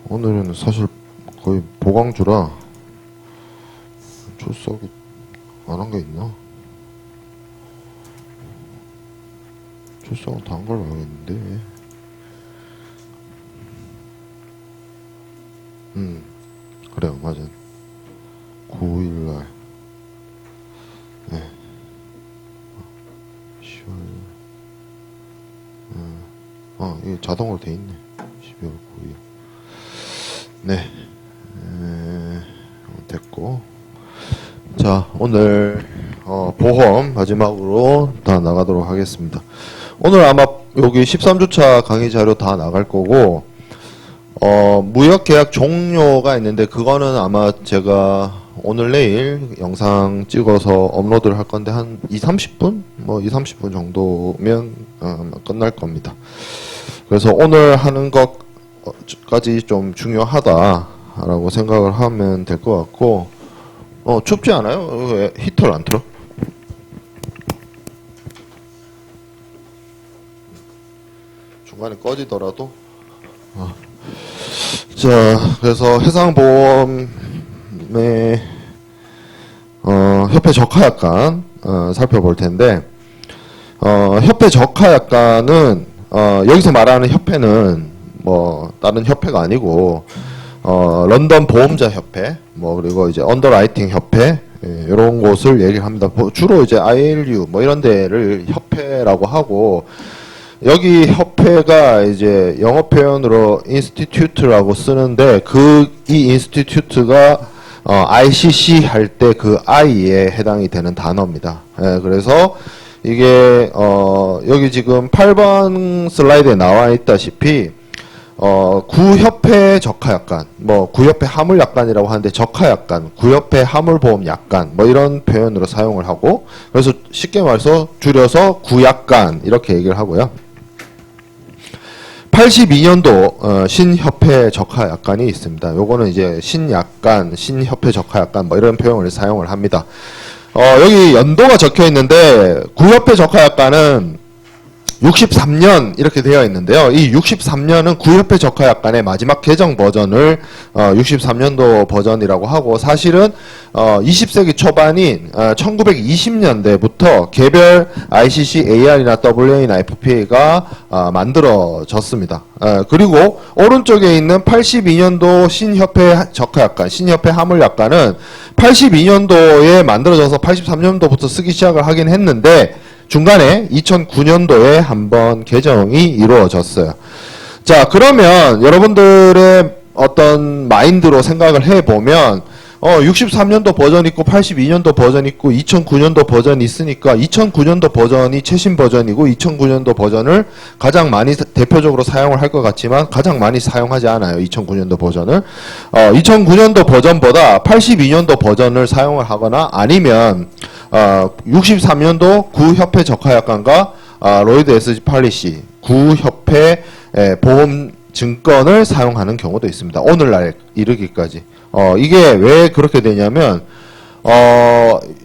오늘은 사실 거의 보강주라 출석이 안 한 게 있나? 출석은 다 한 걸로 알겠는데. 그래요, 맞아. 9일날. 네. 10월. 이게 자동으로 돼 있네. 12월 9일. 네. 됐고. 자, 오늘, 보험 마지막으로 다 나가도록 하겠습니다. 오늘 아마 여기 13주차 강의 자료 다 나갈 거고, 무역 계약 종료가 있는데, 그거는 아마 제가 오늘 내일 영상 찍어서 업로드를 할 건데, 한 2-30분? 2-30분 정도면 끝날 겁니다. 그래서 오늘 하는 것까지 좀 중요하다라고 생각을 하면 될 것 같고, 춥지 않아요? 왜 히터를 안 틀어? 중간에 꺼지더라도. 자, 그래서 해상보험의 협회 적하약관 살펴볼 텐데, 협회 적하약관은 여기서 말하는 협회는 뭐 다른 협회가 아니고 런던 보험자 협회, 그리고 이제 언더라이팅 협회, 이런 곳을 얘기를 합니다. 주로 이제 ILU 이런 데를 협회라고 하고, 여기 협회가 이제 영어 표현으로 인스티튜트라고 쓰는데, 이 인스티튜트가 ICC 할 때 그 I에 해당이 되는 단어입니다. 그래서 이게 여기 지금 8번 슬라이드에 나와 있다시피 구협회 적하약관, 구협회 화물약관이라고 하는데, 적하약관, 구협회 화물보험약관 이런 표현으로 사용을 하고, 그래서 쉽게 말해서 줄여서 구약관 이렇게 얘기를 하고요. 82년도 신협회 적하약관이 있습니다. 요거는 이제 신약관, 신협회 적하약관 이런 표현을 사용을 합니다. 여기 연도가 적혀 있는데, 구협회 적하약관은 63년 이렇게 되어 있는데요. 이 63년은 구협회 적하약관의 마지막 개정 버전을 63년도 버전이라고 하고, 사실은 20세기 초반인 1920년대부터 개별 ICC, AR이나 WA나 FPA가 만들어졌습니다. 그리고 오른쪽에 있는 82년도 신협회 적하약관, 신협회 화물약관은 82년도에 만들어져서 83년도부터 쓰기 시작을 하긴 했는데, 중간에 2009년도에 한번 개정이 이루어졌어요. 자, 그러면 여러분들의 어떤 마인드로 생각을 해보면 63년도 버전 있고 82년도 버전 있고 2009년도 버전이 있으니까 2009년도 버전이 최신 버전이고, 2009년도 버전을 가장 많이 대표적으로 사용을 할 것 같지만 가장 많이 사용하지 않아요. 2009년도 버전을 2009년도 버전보다 82년도 버전을 사용을 하거나, 아니면 63년도 구협회 적하약관과 로이드 SG 팔리시 구협회 보험 증권을 사용하는 경우도 있습니다. 오늘날 이르기까지. 이게 왜 그렇게 되냐면,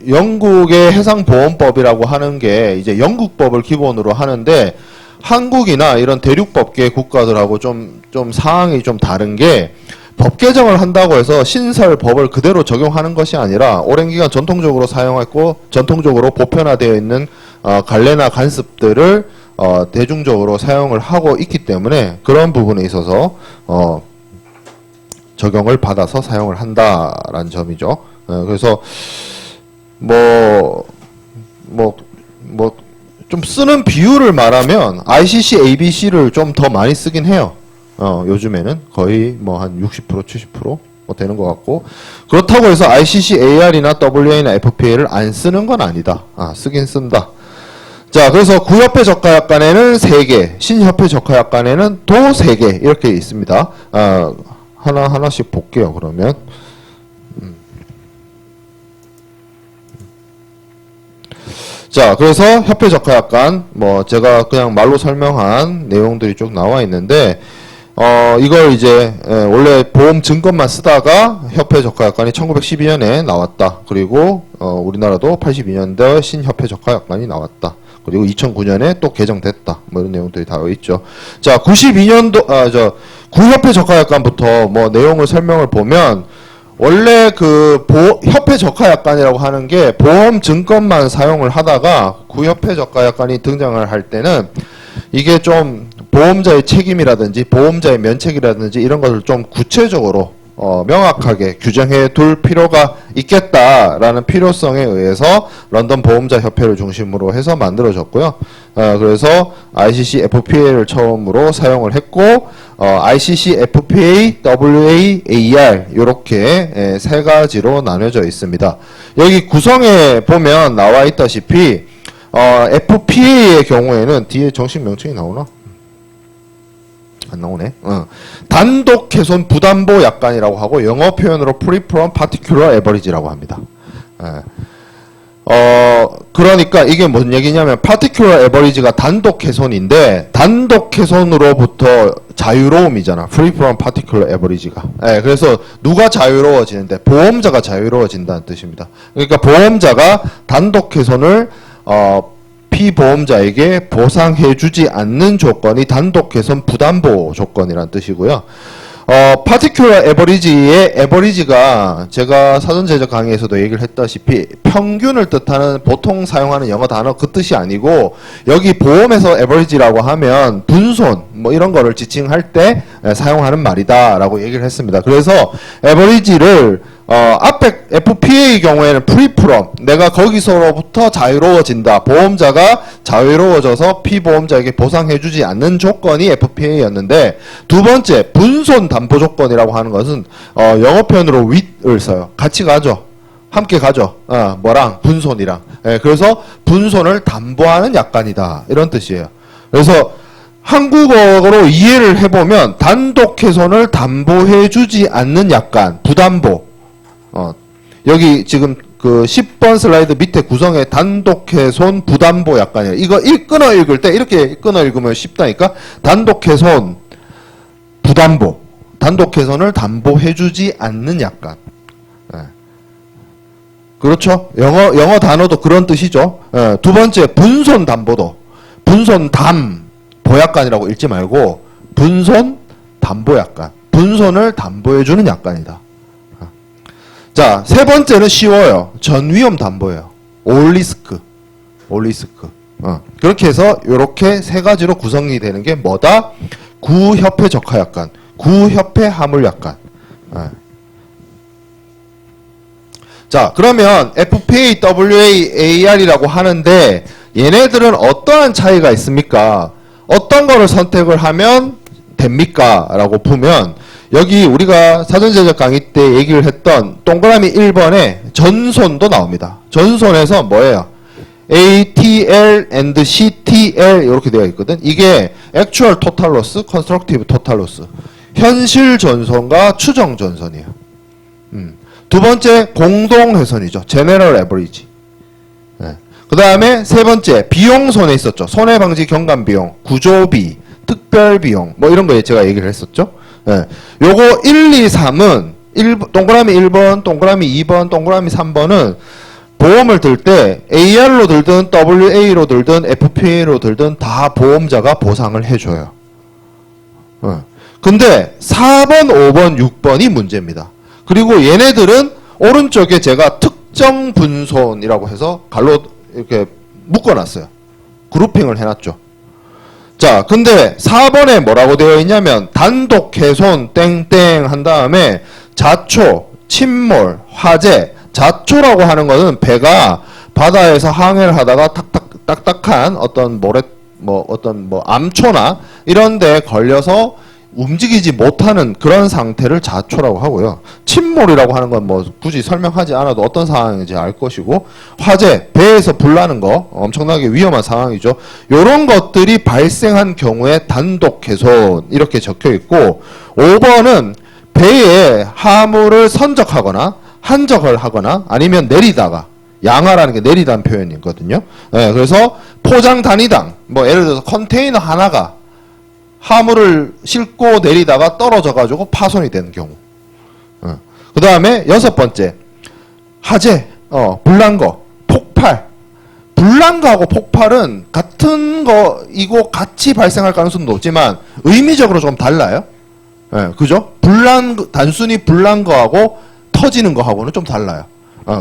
영국의 해상보험법이라고 하는 게 이제 영국법을 기본으로 하는데, 한국이나 이런 대륙법계 국가들하고 좀 상황이 좀 다른 게, 법 개정을 한다고 해서 신설 법을 그대로 적용하는 것이 아니라, 오랜 기간 전통적으로 사용했고 전통적으로 보편화되어 있는 관례나 관습들을 대중적으로 사용을 하고 있기 때문에, 그런 부분에 있어서 적용을 받아서 사용을 한다라는 점이죠. 그래서 좀 쓰는 비율을 말하면 ICC, ABC를 좀 더 많이 쓰긴 해요. 요즘에는 거의 한 60%, 70% 되는 것 같고, 그렇다고 해서 ICC, AR이나 WA나 FPA를 안 쓰는 건 아니다. 쓰긴 쓴다. 자, 그래서 구협회 적하약관에는 3개, 신협회 적하약관에는 또 3개 이렇게 있습니다. 하나씩 볼게요, 그러면. 자, 그래서 협회 적하약관, 제가 그냥 말로 설명한 내용들이 쭉 나와 있는데, 이걸 이제 원래 보험 증권만 쓰다가 협회 적하약관이 1912년에 나왔다. 그리고 우리나라도 82년도에 신협회 적하약관이 나왔다. 그리고 2009년에 또 개정됐다. 뭐 이런 내용들이 다 있죠. 자, 92년도 구협회 적하약관부터 뭐 내용을 설명을 보면 원래 그 협회 적하약관이라고 하는 게 보험 증권만 사용을 하다가 구협회 적하약관이 등장을 할 때는 이게 좀 보험자의 책임이라든지 보험자의 면책이라든지 이런 것을 좀 구체적으로 명확하게 규정해 둘 필요가 있겠다라는 필요성에 의해서 런던 보험자 협회를 중심으로 해서 만들어졌고요. 그래서 ICC FPA를 처음으로 사용을 했고 ICC FPA, WA, AR 이렇게 세 가지로 나눠져 있습니다. 여기 구성에 보면 나와 있다시피 FPA의 경우에는 뒤에 정식 명칭이 나오나? 안 나오네. 단독 훼손 부담보 약관이라고 하고 영어 표현으로 free from particular average라고 합니다. 그러니까 이게 뭔 얘기냐면 particular average가 단독 훼손인데 단독 훼손으로부터 자유로움이잖아. free from particular average가. 그래서 누가 자유로워지는데 보험자가 자유로워진다는 뜻입니다. 그러니까 보험자가 단독 훼손을 피보험자에게 보상해주지 않는 조건이 단독 훼손 부담보 조건이라는 뜻이고요. particular average의 average가 제가 사전 제작 강의에서도 얘기를 했다시피 평균을 뜻하는 보통 사용하는 영어 단어 그 뜻이 아니고 여기 보험에서 average라고 하면 분손 뭐 이런 거를 지칭할 때 사용하는 말이다라고 얘기를 했습니다. 그래서 average를 앞에 FPA의 경우에는 free from 내가 거기서로부터 자유로워진다. 보험자가 자유로워져서 피보험자에게 보상해주지 않는 조건이 FPA였는데 두 번째 분손 담보 조건이라고 하는 것은 영어 표현으로 with을 써요. 같이 가죠. 함께 가죠. 뭐랑 분손이랑. 그래서 분손을 담보하는 약관이다. 이런 뜻이에요. 그래서 한국어로 이해를 해보면 단독 훼손을 담보해주지 않는 약관, 부담보. 여기 지금 그 10번 슬라이드 밑에 구성에 단독훼손 부담보 약관이에요. 이거 끊어 읽을 때 이렇게 끊어 읽으면 쉽다니까. 단독훼손 부담보. 단독훼손을 담보해주지 않는 약관. 그렇죠? 영어 단어도 그런 뜻이죠. 두 번째 분손 담보도 분손 담 보약관이라고 읽지 말고 분손 담보 약관. 분손을 담보해주는 약관이다. 자, 세 번째는 쉬워요. 전위험 담보예요. all risk. 그렇게 해서 이렇게 세 가지로 구성이 되는 게 뭐다? 구협회 적하약관, 구협회 하물약관. 자, 그러면 FPA, WA, AR이라고 하는데 얘네들은 어떠한 차이가 있습니까? 어떤 거를 선택을 하면 됩니까? 라고 보면 여기 우리가 사전 제작 강의 때 얘기를 했던 동그라미 1번에 전손도 나옵니다. 전손에서 뭐예요? ATL and CTL 이렇게 되어 있거든. 이게 Actual Total Loss, Constructive Total Loss. 현실 전손과 추정 전손이에요. 두 번째 공동훼손이죠. General Average. 그 다음에 세 번째 비용 손해 있었죠. 손해방지 경감 비용, 구조비, 특별 비용 뭐 이런 거 제가 얘기를 했었죠. 요거 1, 2, 3은 동그라미 1번, 동그라미 2번, 동그라미 3번은 보험을 들 때 AR로 들든 WA로 들든 FPA로 들든 다 보험자가 보상을 해줘요. 근데 4번, 5번, 6번이 문제입니다. 그리고 얘네들은 오른쪽에 제가 특정 분손이라고 해서 갈로 이렇게 묶어놨어요. 그룹핑을 해놨죠. 자, 근데 4번에 뭐라고 되어 있냐면 단독 훼손 땡땡 한 다음에 자초, 침몰, 화재. 자초라고 하는 것은 배가 바다에서 항해를 하다가 딱딱한 어떤 모래 암초나 이런 데 걸려서 움직이지 못하는 그런 상태를 자초라고 하고요. 침몰이라고 하는 건 뭐 굳이 설명하지 않아도 어떤 상황인지 알 것이고, 화재, 배에서 불 나는 거 엄청나게 위험한 상황이죠. 이런 것들이 발생한 경우에 단독 훼손 이렇게 적혀 있고, 5번은 배에 화물을 선적하거나 한적을 하거나 아니면 내리다가, 양화라는 게 내리다는 표현이거든요. 네, 그래서 포장 단위당 뭐 예를 들어서 컨테이너 하나가 화물을 싣고 내리다가 떨어져 가지고 파손이 되는 경우. 그 다음에 6번째 화재, 불난 거, 폭발. 불난거하고 폭발은 같은 거이고 같이 발생할 가능성은 높지만 의미적으로 좀 달라요. 예, 그죠? 단순히 불난 거하고 터지는 거하고는 좀 달라요.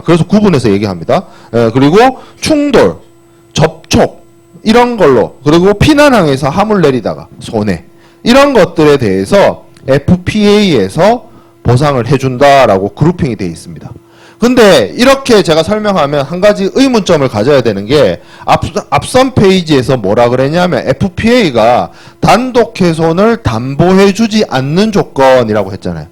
그래서 구분해서 얘기합니다. 예, 그리고 충돌, 접촉, 이런 걸로, 그리고 피난항에서 함을 내리다가 손해, 이런 것들에 대해서 FPA에서 보상을 해준다라고 그룹핑이 되어 있습니다. 근데 이렇게 제가 설명하면 한 가지 의문점을 가져야 되는 게 앞선 페이지에서 뭐라 그랬냐면 FPA가 단독 훼손을 담보해주지 않는 조건이라고 했잖아요.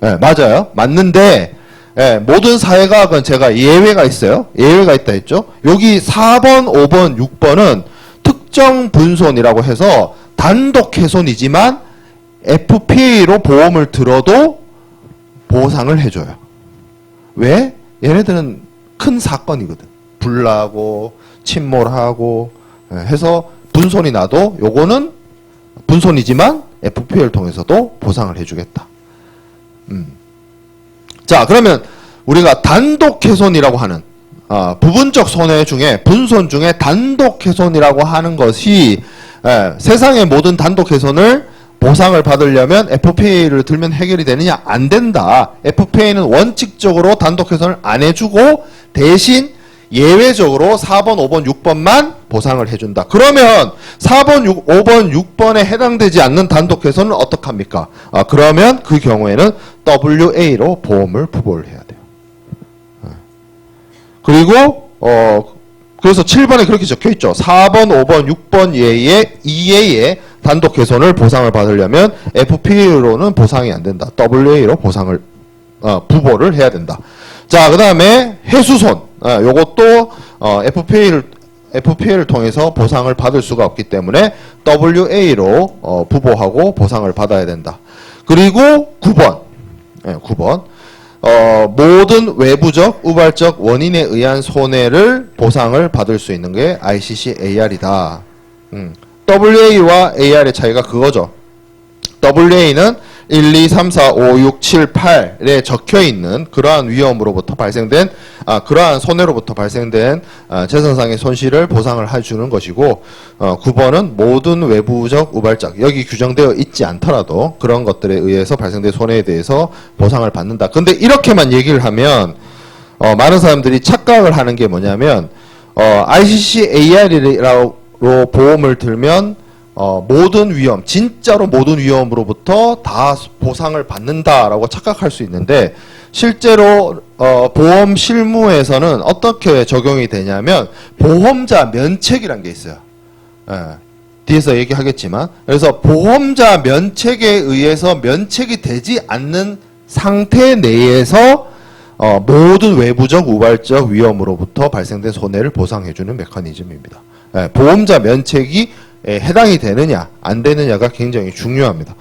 네, 맞아요. 맞는데 네, 모든 사회과학은 제가 예외가 있어요. 예외가 있다 했죠. 여기 4번, 5번, 6번은 특정 분손이라고 해서 단독 훼손이지만 FPA로 보험을 들어도 보상을 해줘요. 왜? 얘네들은 큰 사건이거든. 불나고 침몰하고 해서 분손이 나도 요거는 분손이지만 FPA를 통해서도 보상을 해주겠다. 자, 그러면 우리가 단독 훼손이라고 하는 부분적 손해 중에 분손 중에 단독 훼손이라고 하는 것이 세상의 모든 단독 훼손을 보상을 받으려면 FPA를 들면 해결이 되느냐? 안 된다. FPA는 원칙적으로 단독 훼손을 안 해주고 대신 예외적으로 4번, 5번, 6번만 보상을 해준다. 그러면 4번, 5번, 6번에 해당되지 않는 단독 훼손은 어떡합니까? 그러면 그 경우에는 WA로 보험을 부보를 해야 돼요. 그리고 그래서 7번에 그렇게 적혀있죠. 4번, 5번, 6번 예의 2예의 단독 훼손을 보상을 받으려면 FPA로는 보상이 안 된다. WA로 보상을 부보를 해야 된다. 자, 그 다음에 해수손. 요것도 FPA를 통해서 보상을 받을 수가 없기 때문에 WA로 부보하고 보상을 받아야 된다. 그리고 9번. 9번. 모든 외부적, 우발적 원인에 의한 손해를 보상을 받을 수 있는 게 ICC-AR이다. WA와 AR의 차이가 그거죠. WA는 1, 2, 3, 4, 5, 6, 7, 8에 적혀있는 그러한 위험으로부터 발생된 그러한 손해로부터 발생된 재산상의 손실을 보상을 해주는 것이고 9번은 모든 외부적 우발적 여기 규정되어 있지 않더라도 그런 것들에 의해서 발생된 손해에 대해서 보상을 받는다. 근데 이렇게만 얘기를 하면 많은 사람들이 착각을 하는 게 뭐냐면 ICC-AR이라고 보험을 들면 모든 위험, 진짜로 모든 위험으로부터 다 보상을 받는다라고 착각할 수 있는데 실제로 보험 실무에서는 어떻게 적용이 되냐면 보험자 면책이라는 게 있어요. 뒤에서 얘기하겠지만 그래서 보험자 면책에 의해서 면책이 되지 않는 상태 내에서 모든 외부적 우발적 위험으로부터 발생된 손해를 보상해주는 메커니즘입니다. 보험자 면책이 해당이 되느냐 안 되느냐가 굉장히 중요합니다.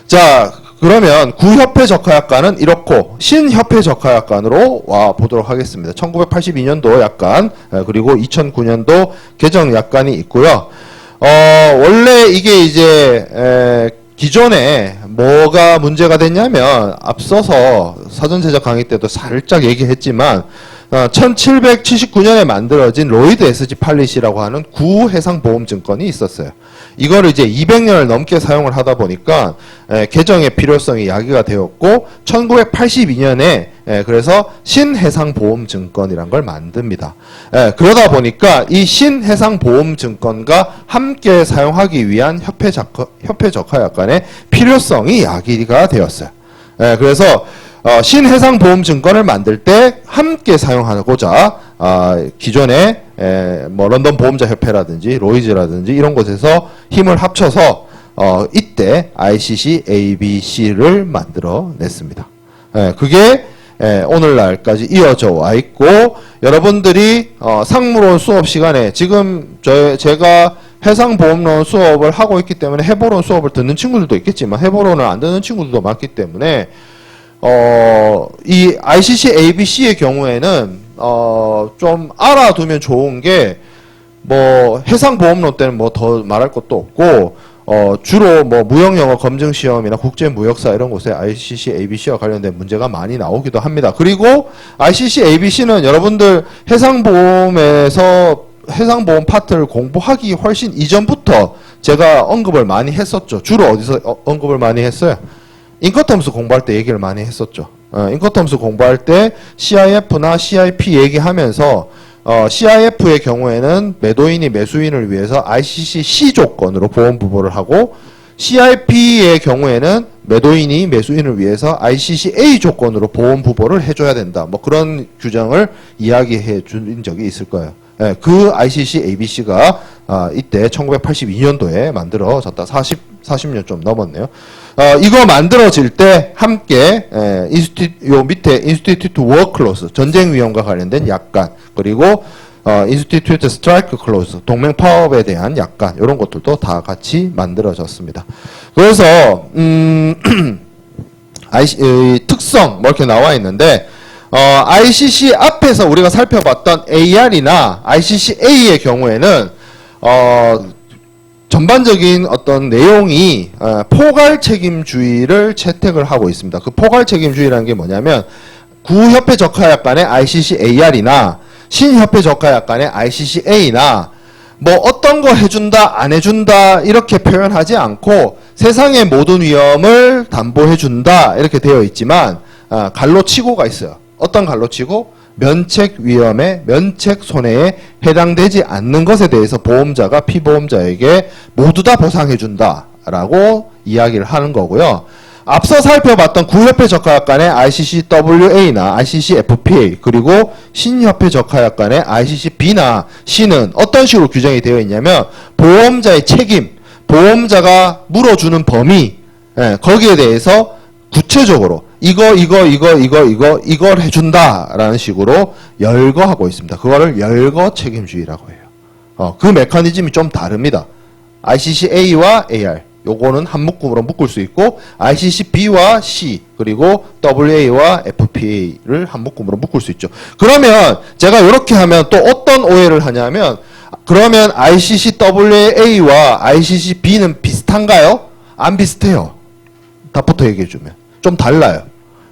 자, 그러면 구협회 적하약관은 이렇고 신협회 적하약관으로 와 보도록 하겠습니다. 1982년도 약관 그리고 2009년도 개정 약관이 있고요. 원래 이게 이제 기존에 뭐가 문제가 됐냐면 앞서서 사전 제작 강의 때도 살짝 얘기했지만 1779년에 만들어진 로이드 SG 팔릿이라고 하는 구해상보험증권이 있었어요. 이거를 이제 200년을 넘게 사용을 하다 보니까 개정의 필요성이 야기가 되었고 1982년에 그래서 신해상보험증권이란 걸 만듭니다. 그러다 보니까 이 신해상보험증권과 함께 사용하기 위한 협회 적하약관의 필요성이 야기가 되었어요. 그래서 신해상보험증권을 만들 때 함께 사용하고자 기존에 뭐 런던 보험자협회라든지 로이즈라든지 이런 곳에서 힘을 합쳐서 이때 ICC-ABC를 만들어냈습니다. 그게 오늘날까지 이어져 와 있고 여러분들이 상무론 수업 시간에 지금 제가 해상보험론 수업을 하고 있기 때문에 해보론 수업을 듣는 친구들도 있겠지만 해보론을 안 듣는 친구들도 많기 때문에 이 ICC-ABC의 경우에는 좀 알아두면 좋은 게 뭐 해상보험론 때는 뭐 더 말할 것도 없고 주로 뭐 무역영어 검증시험이나 국제무역사 이런 곳에 ICC ABC와 관련된 문제가 많이 나오기도 합니다. 그리고 ICC ABC는 여러분들 해상보험에서 해상보험 파트를 공부하기 훨씬 이전부터 제가 언급을 많이 했었죠. 주로 어디서 언급을 많이 했어요? 인커텀스 공부할 때 얘기를 많이 했었죠. 인커텀스 공부할 때 CIF나 CIP 얘기하면서 CIF의 경우에는 매도인이 매수인을 위해서 ICC C 조건으로 보험 부보를 하고 CIP의 경우에는 매도인이 매수인을 위해서 ICC A 조건으로 보험 부보를 해줘야 된다. 뭐 그런 규정을 이야기해 준 적이 있을 거예요. 예, 그 ICC ABC가 이때 1982년도에 만들어졌다. 40년 좀 넘었네요. 이거 만들어질 때 함께 요 밑에 인스티튜트 워크 클로즈 전쟁 위험과 관련된 약관 그리고 인스티튜트 스트라이크 클로즈 동맹 파업에 대한 약관 이런 것들도 다 같이 만들어졌습니다. 그래서 특성 뭐 이렇게 나와 있는데 ICC 앞에서 우리가 살펴봤던 AR이나 ICC A의 경우에는 전반적인 어떤 내용이 포괄 책임주의를 채택을 하고 있습니다. 그 포괄 책임주의라는 게 뭐냐면 구협회 적하약관의 ICC AR이나 신협회 적하약관의 ICC A나 뭐 어떤 거 해준다 안 해준다 이렇게 표현하지 않고 세상의 모든 위험을 담보해준다 이렇게 되어 있지만 갈로치고가 있어요. 어떤 갈로치고? 면책 위험에 면책 손해에 해당되지 않는 것에 대해서 보험자가 피보험자에게 모두 다 보상해준다 라고 이야기를 하는 거고요. 앞서 살펴봤던 구협회 적하약관의 ICCWA나 ICCFPA 그리고 신협회 적하약관의 ICCB나 C는 어떤 식으로 규정이 되어 있냐면 보험자의 책임, 보험자가 물어주는 범위 거기에 대해서 구체적으로 이걸 해준다라는 식으로 열거하고 있습니다. 그거를 열거 책임주의라고 해요. 그 메커니즘이 좀 다릅니다. ICC-A와 AR 요거는 한 묶음으로 묶을 수 있고 ICC-B와 C 그리고 WA와 FPA를 한 묶음으로 묶을 수 있죠. 그러면 제가 이렇게 하면 또 어떤 오해를 하냐면 그러면 ICC-WA와 ICC-B는 비슷한가요? 안 비슷해요. 답부터 얘기해주면 좀 달라요.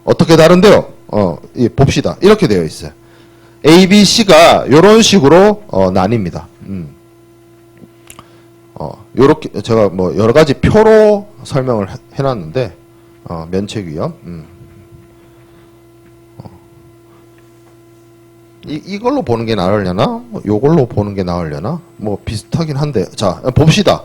어떻게 다른데요? 봅시다. 이렇게 되어 있어요. A, B, C가 이런 식으로 나뉩니다. 요렇게 제가 뭐 여러 가지 표로 설명을 해놨는데 면책 위험. 이걸로 보는 게 나으려나? 요걸로 보는 게 나으려나? 뭐 비슷하긴 한데 자 봅시다.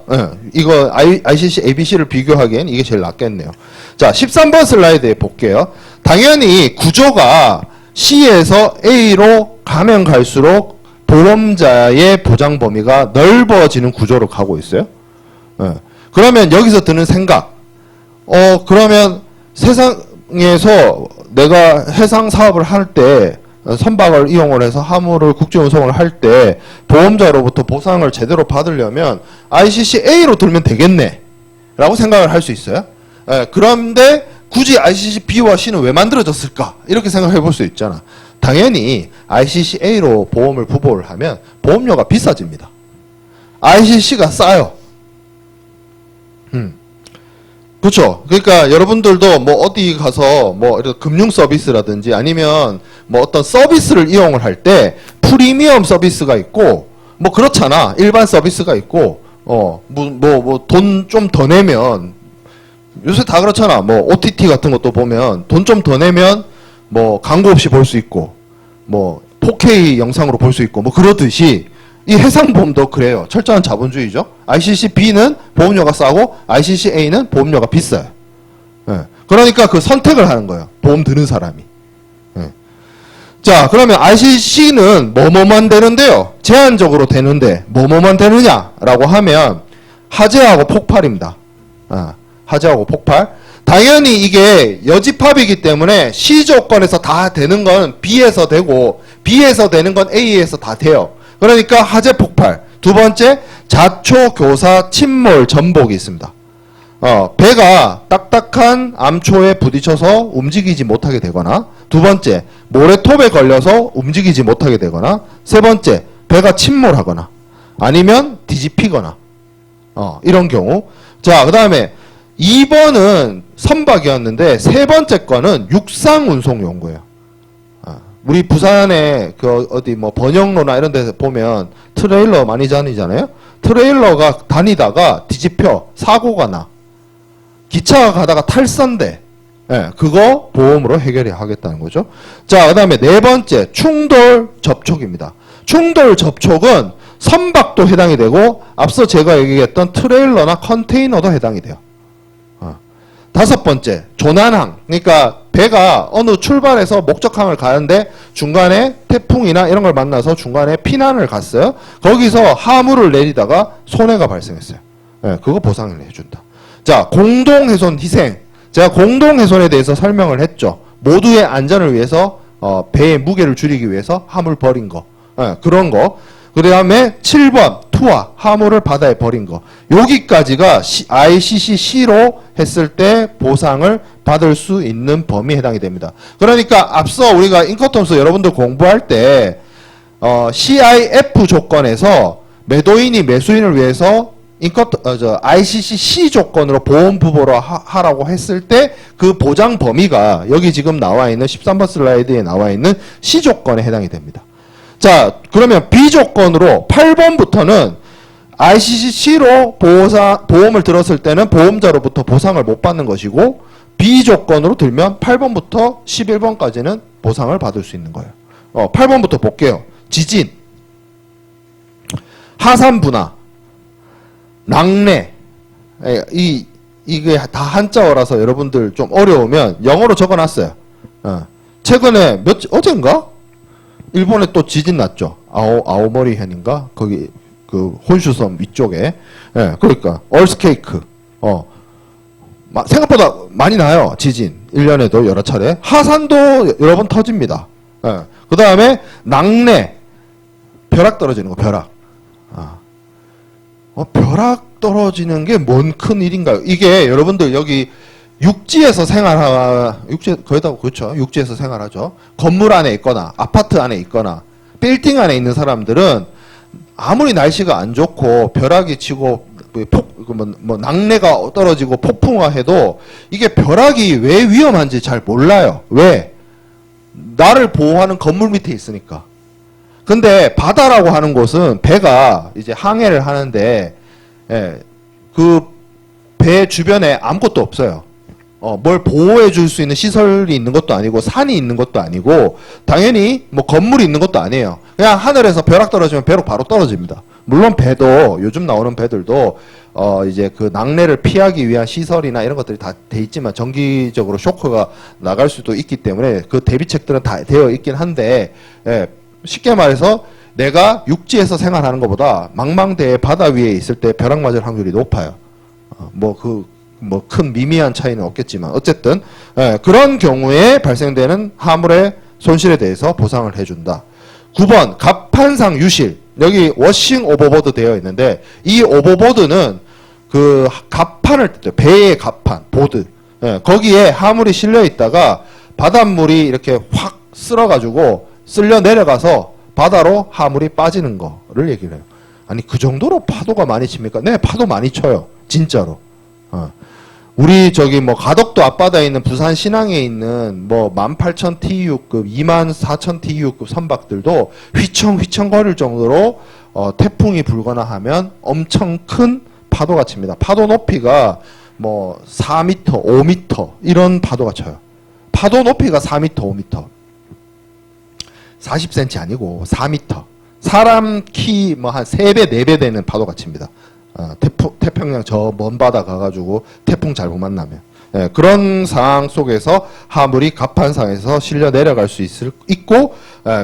이거 ICC ABC를 비교하기엔 이게 제일 낫겠네요. 자 13번 슬라이드에 볼게요. 당연히 구조가 C에서 A로 가면 갈수록 보험자의 보장 범위가 넓어지는 구조로 가고 있어요. 그러면 여기서 드는 생각 그러면 세상에서 내가 해상 사업을 할 때 선박을 이용을 해서 화물을 국제 운송을 할 때 보험자로부터 보상을 제대로 받으려면 ICC-A로 들면 되겠네 라고 생각을 할 수 있어요. 그런데 굳이 ICC-B와 C는 왜 만들어졌을까 이렇게 생각해 볼 수 있잖아. 당연히 ICC-A로 보험을 부보를 하면 보험료가 비싸집니다. ICC가 싸요. 그렇죠. 그러니까 여러분들도 뭐 어디 가서 뭐 금융 서비스라든지 아니면 뭐 어떤 서비스를 이용을 할 때 프리미엄 서비스가 있고 뭐 그렇잖아. 일반 서비스가 있고 돈 좀 더 내면 요새 다 그렇잖아. 뭐 OTT 같은 것도 보면 돈 좀 더 내면 뭐 광고 없이 볼 수 있고 뭐 4K 영상으로 볼 수 있고 뭐 그러듯이 이 해상보험도 그래요. 철저한 자본주의죠. ICC-B는 보험료가 싸고 ICC-A는 보험료가 비싸요. 그러니까 그 선택을 하는 거예요. 보험 드는 사람이. 자, 그러면 ICC는 뭐뭐만 되는데요. 제한적으로 되는데 뭐뭐만 되느냐라고 하면 하재하고 폭발입니다. 하재하고 폭발. 당연히 이게 여집합이기 때문에 C 조건에서 다 되는 건 B에서 되고 B에서 되는 건 A에서 다 돼요. 그러니까 하재 폭발. 두 번째, 자초, 교사, 침몰, 전복이 있습니다. 배가 딱딱한 암초에 부딪혀서 움직이지 못하게 되거나 두 번째, 모래톱에 걸려서 움직이지 못하게 되거나 세 번째, 배가 침몰하거나 아니면 뒤집히거나 이런 경우 자, 그 다음에 2번은 선박이었는데 세 번째 거는 육상 운송 용구예요. 우리 부산에 그 어디 뭐 번영로나 이런 데서 보면 트레일러 많이 다니잖아요. 트레일러가 다니다가 뒤집혀 사고가 나. 기차가 가다가 탈선돼. 예, 그거 보험으로 해결해 하겠다는 거죠. 자, 그 다음에 네 번째 충돌 접촉입니다. 충돌 접촉은 선박도 해당이 되고 앞서 제가 얘기했던 트레일러나 컨테이너도 해당이 돼요. 다섯 번째 조난항. 그러니까 배가 어느 출발해서 목적항을 가는데 중간에 태풍이나 이런 걸 만나서 중간에 피난을 갔어요. 거기서 하물을 내리다가 손해가 발생했어요. 예, 그거 보상을 해준다. 자, 공동훼손 희생. 제가 공동훼손에 대해서 설명을 했죠. 모두의 안전을 위해서 배의 무게를 줄이기 위해서 하물 버린 거. 예, 그런 거. 그 다음에 7번 투하, 하물을 바다에 버린 거. 여기까지가 ICC로 했을 때 보상을 받을 수 있는 범위에 해당이 됩니다. 그러니까 앞서 우리가 인커텀스 여러분들 공부할 때 CIF 조건에서 매도인이 매수인을 위해서 ICC 조건으로 보험 부보로 하라고 했을 때 그 보장 범위가 여기 지금 나와 있는 13번 슬라이드에 나와 있는 C 조건에 해당이 됩니다. 자, 그러면 B 조건으로 8번부터는 ICC로 보험을 들었을 때는 보험자로부터 보상을 못 받는 것이고 B 조건으로 들면 8번부터 11번까지는 보상을 받을 수 있는 거예요. 8번부터 볼게요. 지진, 하산 분화, 낙뢰. 이게 다 한자어라서 여러분들 좀 어려우면 영어로 적어놨어요. 최근에 어젠가? 일본에 또 지진 났죠. 아오모리 현인가? 거기 그 혼슈섬 위쪽에. 예, 그러니까 얼스케이크. 생각보다 많이 나요. 지진. 1년에도 여러 차례. 하산도 여러 번 터집니다. 예. 그 다음에 낙뢰. 벼락 떨어지는 거, 벼락. 벼락 떨어지는 게 뭔 큰 일인가요? 이게 여러분들 여기 육지에서 거의 다 그렇죠. 육지에서 생활하죠. 건물 안에 있거나 아파트 안에 있거나 빌딩 안에 있는 사람들은 아무리 날씨가 안 좋고 벼락이 치고 낙뢰가 떨어지고 폭풍화 해도 이게 벼락이 왜 위험한지 잘 몰라요. 왜? 나를 보호하는 건물 밑에 있으니까. 근데 바다라고 하는 곳은 배가 이제 항해를 하는데 그 배 주변에 아무것도 없어요. 뭘 보호해 줄 수 있는 시설이 있는 것도 아니고 산이 있는 것도 아니고 당연히 뭐 건물이 있는 것도 아니에요. 그냥 하늘에서 벼락 떨어지면 배로 바로 떨어집니다. 물론 배도 요즘 나오는 배들도 이제 그 낙뢰를 피하기 위한 시설이나 이런 것들이 다 돼 있지만 정기적으로 쇼크가 나갈 수도 있기 때문에 그 대비책들은 다 되어 있긴 한데 쉽게 말해서 내가 육지에서 생활하는 것보다 망망대해 바다 위에 있을 때 벼락 맞을 확률이 높아요. 큰 미미한 차이는 없겠지만 어쨌든 그런 경우에 발생되는 하물의 손실에 대해서 보상을 해준다. 9번 갑판상 유실. 여기 워싱 오버보드 되어 있는데 이 오버보드는 그 갑판을 뜻해요. 배의 갑판, 보드. 거기에 하물이 실려 있다가 바닷물이 이렇게 확 쓸어가지고 쓸려 내려가서 바다로 하물이 빠지는 거를 얘기를 해요. 아니 그 정도로 파도가 많이 칩니까? 네, 파도 많이 쳐요. 진짜로. 우리 저기 뭐 가덕도 앞바다에 있는 부산 신항에 있는 뭐 18,000 TU급, 24,000 TU급 선박들도 휘청휘청 거릴 정도로 태풍이 불거나 하면 엄청 큰 파도가 칩니다. 파도 높이가 뭐 4m, 5m 이런 파도가 쳐요. 파도 높이가 4m, 5m. 40cm 아니고 4m. 사람 키 뭐 한 3배, 4배 되는 파도가 칩니다. 태평양 저 먼 바다 가가지고 태풍 잘못 만나면. 그런 상황 속에서 하물이 갑판상에서 실려 내려갈 수 있고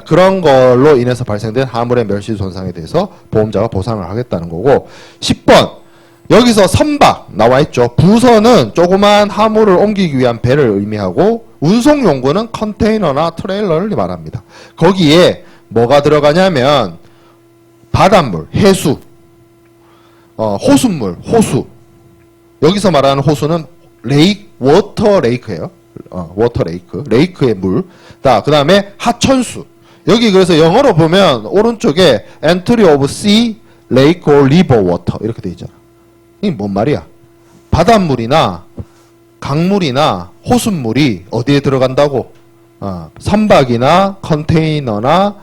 그런 걸로 인해서 발생된 하물의 멸시 손상에 대해서 보험자가 보상을 하겠다는 거고. 10번 여기서 선박 나와 있죠. 부선은 조그만 하물을 옮기기 위한 배를 의미하고 운송용구는 컨테이너나 트레일러를 말합니다. 거기에 뭐가 들어가냐면 바닷물, 해수, 호수물, 호수. 여기서 말하는 호수는 워터 레이크예요. 워터 레이크. 레이크의 물. 그 다음에 하천수. 여기 그래서 영어로 보면 오른쪽에 entry of sea, lake or river water 이렇게 돼 있잖아. 이게 뭔 말이야? 바닷물이나 강물이나 호수물이 어디에 들어간다고? 선박이나 컨테이너나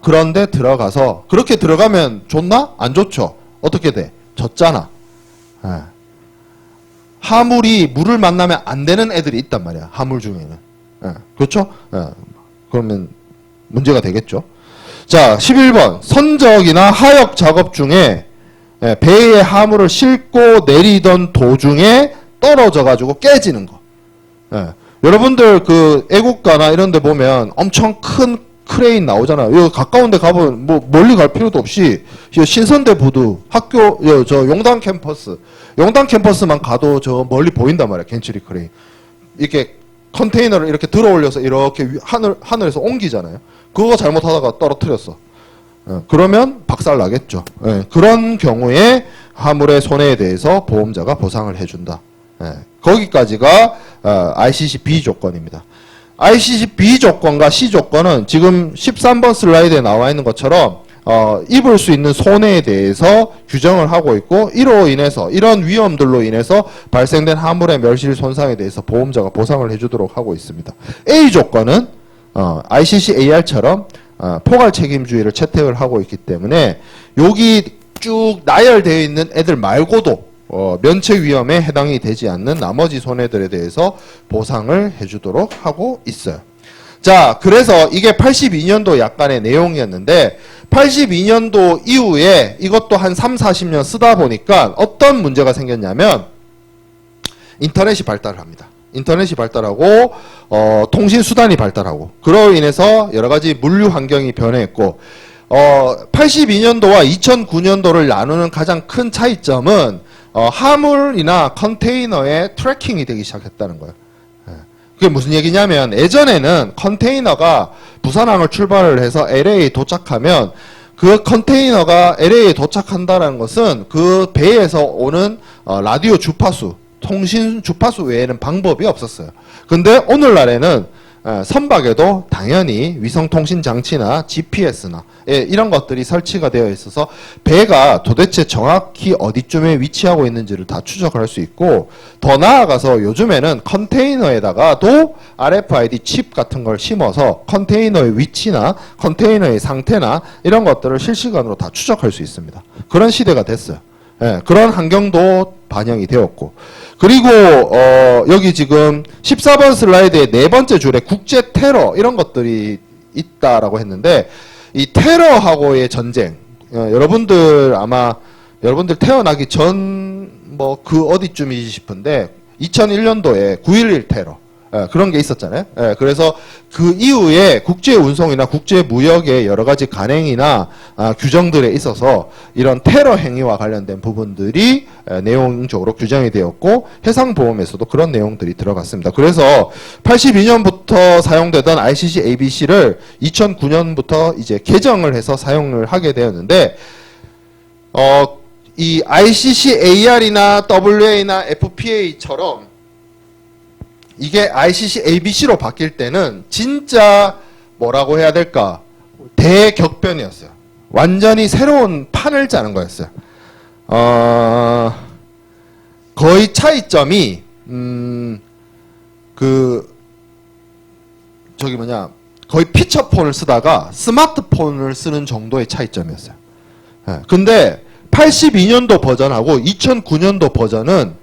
그런 데 들어가서 그렇게 들어가면 좋나? 안 좋죠. 어떻게 돼? 젖잖아. 하물이 물을 만나면 안 되는 애들이 있단 말이야. 하물 중에는. 그렇죠? 그러면 문제가 되겠죠. 자, 11번. 선적이나 하역 작업 중에 배에 하물을 싣고 내리던 도중에 떨어져 가지고 깨지는 거. 여러분들 그 애국가나 이런 데 보면 엄청 큰 크레인 나오잖아요. 여기 가까운 데 가보면 뭐 멀리 갈 필요도 없이 신선대 부두 학교 저 용단 캠퍼스만 가도 저 멀리 보인단 말이야. 겐츄리 크레인. 이렇게 컨테이너를 이렇게 들어 올려서 이렇게 하늘에서 옮기잖아요. 그거 잘못하다가 떨어뜨렸어. 그러면 박살 나겠죠. 그런 경우에 화물의 손해에 대해서 보험자가 보상을 해준다. 거기까지가 ICC B 조건입니다. ICC B 조건과 C 조건은 지금 13번 슬라이드에 나와 있는 것처럼 입을 수 있는 손해에 대해서 규정을 하고 있고 이로 인해서 이런 위험들로 인해서 발생된 화물의 멸실 손상에 대해서 보험자가 보상을 해주도록 하고 있습니다. A 조건은 ICC AR처럼 포괄 책임주의를 채택을 하고 있기 때문에 여기 쭉 나열되어 있는 애들 말고도 면책 위험에 해당이 되지 않는 나머지 손해들에 대해서 보상을 해주도록 하고 있어요. 자, 그래서 이게 82년도 약간의 내용이었는데 82년도 이후에 이것도 한 3, 40년 쓰다 보니까 어떤 문제가 생겼냐면 인터넷이 발달을 합니다. 인터넷이 발달하고 통신수단이 발달하고 그로 인해서 여러가지 물류 환경이 변했고 82년도와 2009년도를 나누는 가장 큰 차이점은 화물이나 컨테이너의 트래킹이 되기 시작했다는 거예요. 그게 무슨 얘기냐면 예전에는 컨테이너가 부산항을 출발을 해서 LA에 도착하면 그 컨테이너가 LA에 도착한다는 것은 그 배에서 오는 라디오 주파수, 통신 주파수 외에는 방법이 없었어요. 근데 오늘날에는 선박에도 당연히 위성통신 장치나 GPS나 이런 것들이 설치가 되어 있어서 배가 도대체 정확히 어디쯤에 위치하고 있는지를 다 추적할 수 있고 더 나아가서 요즘에는 컨테이너에다가도 RFID 칩 같은 걸 심어서 컨테이너의 위치나 컨테이너의 상태나 이런 것들을 실시간으로 다 추적할 수 있습니다. 그런 시대가 됐어요. 그런 환경도 반영이 되었고 그리고 여기 지금 14번 슬라이드의 네 번째 줄에 국제 테러 이런 것들이 있다라고 했는데 이 테러하고의 전쟁 여러분들 아마 여러분들 태어나기 전 뭐 그 어디쯤이지 싶은데 2001년도에 9.11 테러 그런 게 있었잖아요. 그래서 그 이후에 국제 운송이나 국제 무역의 여러 가지 간행이나 규정들에 있어서 이런 테러 행위와 관련된 부분들이 내용적으로 규정이 되었고 해상보험에서도 그런 내용들이 들어갔습니다. 그래서 82년부터 사용되던 ICC ABC를 2009년부터 이제 개정을 해서 사용을 하게 되었는데 이 ICC AR이나 WA나 FPA처럼 이게 ICC ABC로 바뀔 때는 진짜 뭐라고 해야 될까? 대격변이었어요. 완전히 새로운 판을 짜는 거였어요. 거의 차이점이 거의 피처폰을 쓰다가 스마트폰을 쓰는 정도의 차이점이었어요. 근데 82년도 버전하고 2009년도 버전은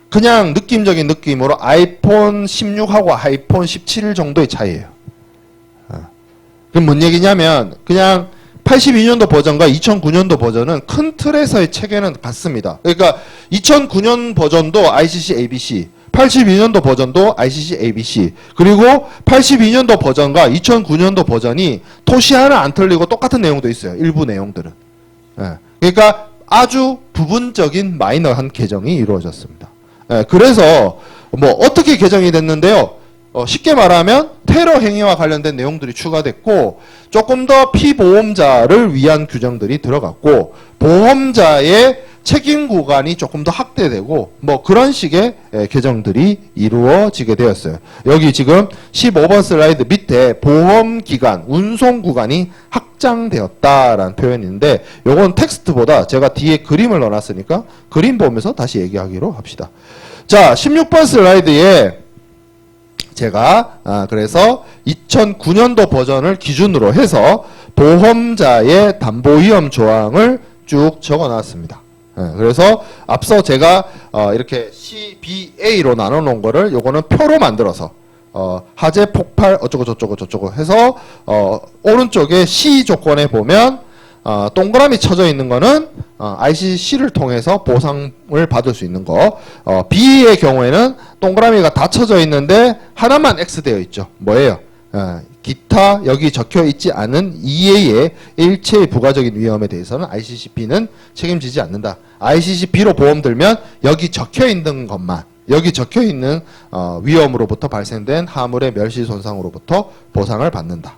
그냥 느낌적인 느낌으로 아이폰 16하고 아이폰 17 정도의 차이예요. 그럼 뭔 얘기냐면 그냥 82년도 버전과 2009년도 버전은 큰 틀에서의 체계는 같습니다. 그러니까 2009년 버전도 ICC ABC, 82년도 버전도 ICC ABC, 그리고 82년도 버전과 2009년도 버전이 토시 하나 안 틀리고 똑같은 내용도 있어요. 일부 내용들은. 그러니까 아주 부분적인 마이너한 개정이 이루어졌습니다. 그래서 뭐 어떻게 개정이 됐는데요. 쉽게 말하면 테러 행위와 관련된 내용들이 추가됐고 조금 더 피보험자를 위한 규정들이 들어갔고 보험자의 책임 구간이 조금 더 확대되고 뭐 그런 식의 개정들이 이루어지게 되었어요. 여기 지금 15번 슬라이드 밑에 보험 기간, 운송 구간이 확장되었다라는 표현인데 요건 텍스트보다 제가 뒤에 그림을 넣어놨으니까 그림 보면서 다시 얘기하기로 합시다. 자, 16번 슬라이드에 제가 그래서 2009년도 버전을 기준으로 해서 보험자의 담보위험 조항을 쭉 적어놨습니다. 그래서 앞서 제가 이렇게 CBA로 나눠놓은 거를 요거는 표로 만들어서 하재 폭발 어쩌고 저쩌고 해서 오른쪽에 C 조건에 보면 동그라미 쳐져 있는 거는 ICC를 통해서 보상을 받을 수 있는 거, B의 경우에는 동그라미가 다 쳐져 있는데 하나만 X 되어 있죠. 뭐예요? 기타 여기 적혀 있지 않은 이외의 일체의 부가적인 위험에 대해서는 ICCB는 책임지지 않는다. ICCB로 보험 들면 여기 적혀 있는 것만, 여기 적혀 있는 위험으로부터 발생된 화물의 멸시 손상으로부터 보상을 받는다.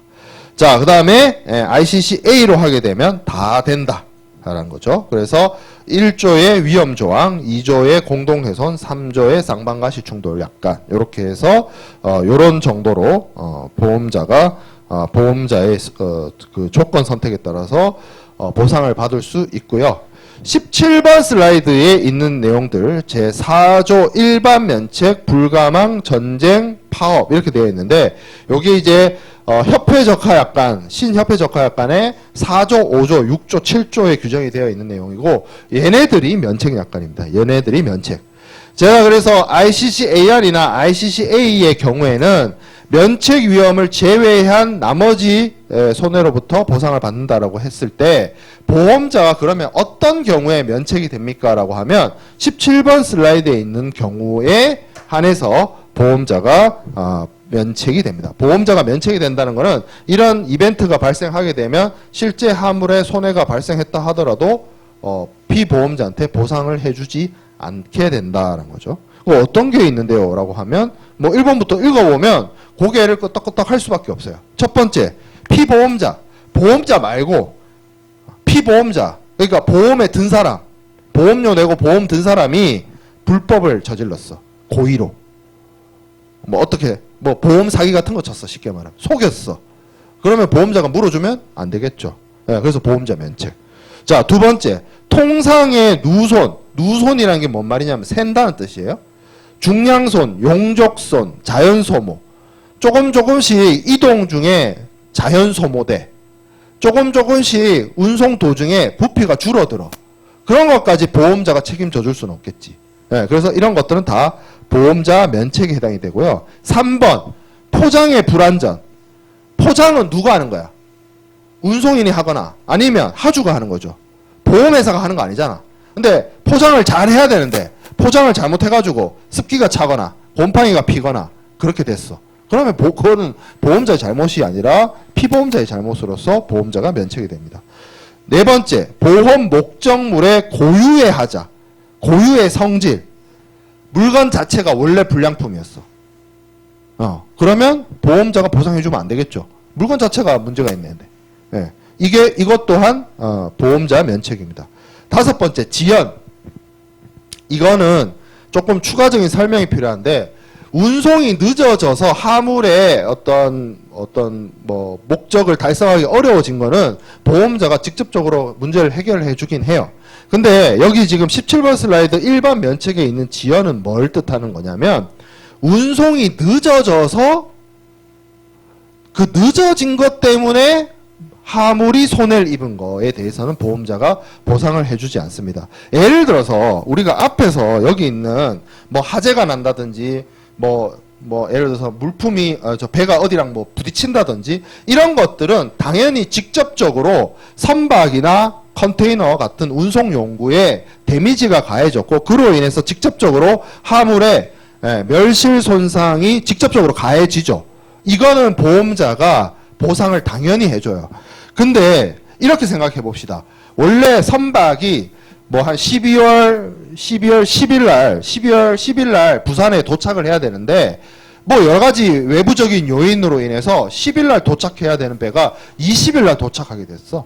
자, 그 다음에 ICCA로 하게 되면 다 된다 라는 거죠. 그래서 1조의 위험조항, 2조의 공동훼손, 3조의 쌍방가시 충돌 약관, 이렇게 해서 요런 정도로 보험자가 보험자의 그 조건 선택에 따라서 보상을 받을 수 있고요. 17번 슬라이드에 있는 내용들 제4조 일반 면책, 불가망, 전쟁, 파업 이렇게 되어 있는데 여기 이제 협회 적하 약관, 신협회 적하 약관에 4조, 5조, 6조, 7조에 규정이 되어 있는 내용이고 얘네들이 면책 약관입니다. 얘네들이 면책. 제가 그래서 ICCAR이나 ICCA의 경우에는 면책 위험을 제외한 나머지 손해로부터 보상을 받는다라고 했을 때 보험자가 그러면 어떤 경우에 면책이 됩니까? 라고 하면 17번 슬라이드에 있는 경우에 한해서 보험자가 면책이 됩니다. 보험자가 면책이 된다는 것은 이런 이벤트가 발생하게 되면 실제 화물에 손해가 발생했다 하더라도 피보험자한테 보상을 해주지 않게 된다는 거죠. 어떤 게 있는데요? 라고 하면 뭐 1번부터 읽어보면 고개를 끄덕끄덕 할 수밖에 없어요. 첫 번째, 피보험자. 보험자 말고 피보험자. 그러니까 보험에 든 사람, 보험료 내고 보험 든 사람이 불법을 저질렀어. 고의로. 뭐 어떻게 뭐 보험 사기 같은 거 쳤어. 쉽게 말하면 속였어. 그러면 보험자가 물어주면 안 되겠죠. 그래서 보험자 면책. 자, 두 번째, 통상의 누손. 누손이라는 게 뭔 말이냐면 샌다는 뜻이에요. 중량손, 용적손, 자연소모. 조금씩 이동 중에 자연소모돼. 조금씩 운송 도중에 부피가 줄어들어. 그런 것까지 보험자가 책임져 줄 수는 없겠지. 그래서 이런 것들은 다 보험자 면책에 해당이 되고요. 3번, 포장의 불완전. 포장은 누가 하는 거야? 운송인이 하거나 아니면 하주가 하는 거죠. 보험회사가 하는 거 아니잖아. 근데 포장을 잘 해야 되는데 포장을 잘못해가지고 습기가 차거나 곰팡이가 피거나 그렇게 됐어. 그러면 그거는 보험자의 잘못이 아니라 피보험자의 잘못으로서 보험자가 면책이 됩니다. 네 번째, 보험 목적물의 고유의 하자, 고유의 성질. 물건 자체가 원래 불량품이었어. 그러면 보험자가 보상해주면 안 되겠죠. 물건 자체가 문제가 있는데. 이것 또한 보험자 면책입니다. 다섯 번째, 지연. 이거는 조금 추가적인 설명이 필요한데 운송이 늦어져서 화물의 어떤 뭐 목적을 달성하기 어려워진 거는 보험자가 직접적으로 문제를 해결해 주긴 해요. 근데 여기 지금 17번 슬라이드 일반 면책에 있는 지연은 뭘 뜻하는 거냐면 운송이 늦어져서 그 늦어진 것 때문에 화물이 손해를 입은 거에 대해서는 보험자가 보상을 해주지 않습니다. 예를 들어서 우리가 앞에서 여기 있는 뭐 화재가 난다든지 뭐 예를 들어서 물품이 저 배가 어디랑 뭐 부딪힌다든지 이런 것들은 당연히 직접적으로 선박이나 컨테이너 같은 운송 용구에 데미지가 가해졌고 그로 인해서 직접적으로 화물에 멸실 손상이 직접적으로 가해지죠. 이거는 보험자가 보상을 당연히 해줘요. 근데 이렇게 생각해 봅시다. 원래 선박이 뭐 한 12월 10일 날 부산에 도착을 해야 되는데 뭐 여러 가지 외부적인 요인으로 인해서 10일 날 도착해야 되는 배가 20일 날 도착하게 됐어.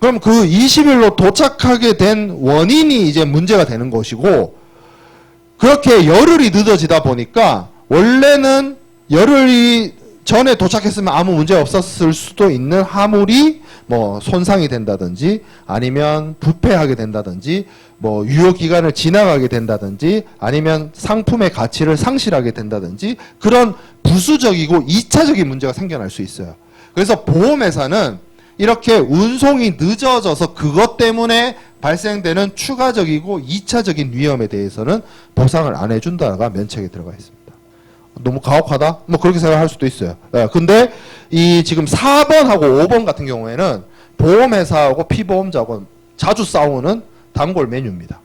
그럼 그 20일로 도착하게 된 원인이 이제 문제가 되는 것이고, 그렇게 열흘이 늦어지다 보니까 원래는 열흘이 전에 도착했으면 아무 문제 없었을 수도 있는 화물이 뭐 손상이 된다든지 아니면 부패하게 된다든지 뭐 유효 기간을 지나가게 된다든지 아니면 상품의 가치를 상실하게 된다든지 그런 부수적이고 2차적인 문제가 생겨날 수 있어요. 그래서 보험회사는 이렇게 운송이 늦어져서 그것 때문에 발생되는 추가적이고 2차적인 위험에 대해서는 보상을 안 해준다가 면책에 들어가 있습니다. 너무 가혹하다? 뭐 그렇게 생각할 수도 있어요. 예, 근데 이 지금 4번하고 5번 같은 경우에는 보험회사하고 피보험자하고 자주 싸우는 단골 메뉴입니다.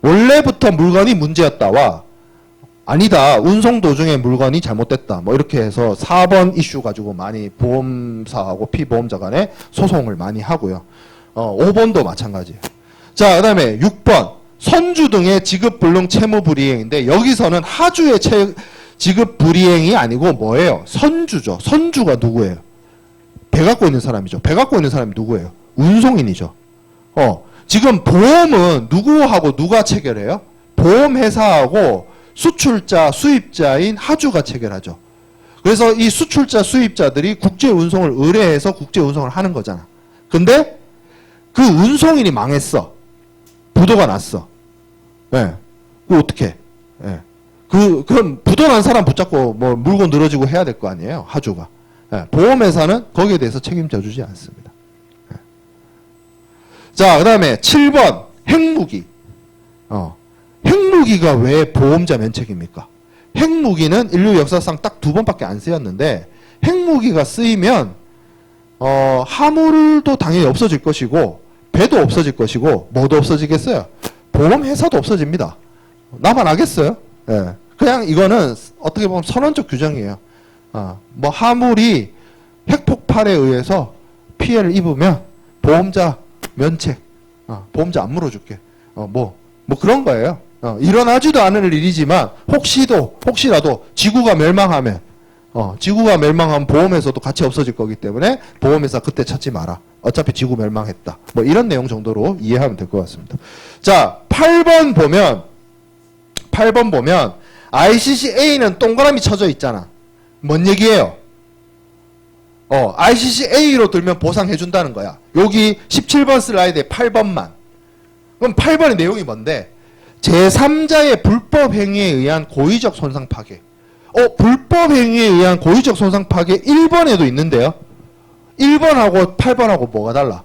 원래부터 물건이 문제였다와 아니다, 운송 도중에 물건이 잘못됐다, 뭐 이렇게 해서 4번 이슈 가지고 많이 보험사하고 피보험자 간에 소송을 많이 하고요. 5번도 마찬가지예요. 자, 그 다음에 6번 선주 등의 지급 불능 채무 불이행인데, 여기서는 하주의 지급 불이행이 아니고 뭐예요? 선주죠. 선주가 누구예요? 배 갖고 있는 사람이죠. 배 갖고 있는 사람이 누구예요? 운송인이죠. 지금 보험은 누구하고 누가 체결해요? 보험회사하고 수출자, 수입자인 하주가 체결하죠. 그래서 이 수출자, 수입자들이 국제운송을 의뢰해서 국제운송을 하는 거잖아. 근데 그 운송인이 망했어. 부도가 났어. 예. 그 어떻게? 예. 그럼 부도 난 사람 붙잡고 뭐 물건 늘어지고 해야 될 거 아니에요, 하주가. 예. 보험회사는 거기에 대해서 책임져 주지 않습니다. 예. 자, 그 다음에 7번 핵무기. 핵무기가 왜 보험자 면책입니까? 핵무기는 인류 역사상 딱 2번밖에 안 쓰였는데, 핵무기가 쓰이면 화물도 당연히 없어질 것이고 배도 없어질 것이고 뭐도 없어지겠어요? 보험회사도 없어집니다. 나만 하겠어요? 예. 그냥 이거는 어떻게 보면 선언적 규정이에요. 뭐 화물이 핵폭발에 의해서 피해를 입으면 보험자 면책, 보험자 안 물어줄게. 뭐 그런 거예요. 일어나지도 않을 일이지만 혹시라도 지구가 멸망하면 지구가 멸망하면 보험회사도 같이 없어질 거기 때문에 보험회사 그때 찾지 마라. 어차피 지구 멸망했다. 뭐 이런 내용 정도로 이해하면 될 것 같습니다. 자, 8번 보면 ICCA는 동그라미 쳐져 있잖아. 뭔 얘기예요? ICCA로 들면 보상해 준다는 거야. 여기 17번 슬라이드에 8번만. 그럼 8번의 내용이 뭔데? 제3자의 불법 행위에 의한 고의적 손상 파괴. 불법 행위에 의한 고의적 손상 파괴 1번에도 있는데요. 1번하고 8번하고 뭐가 달라?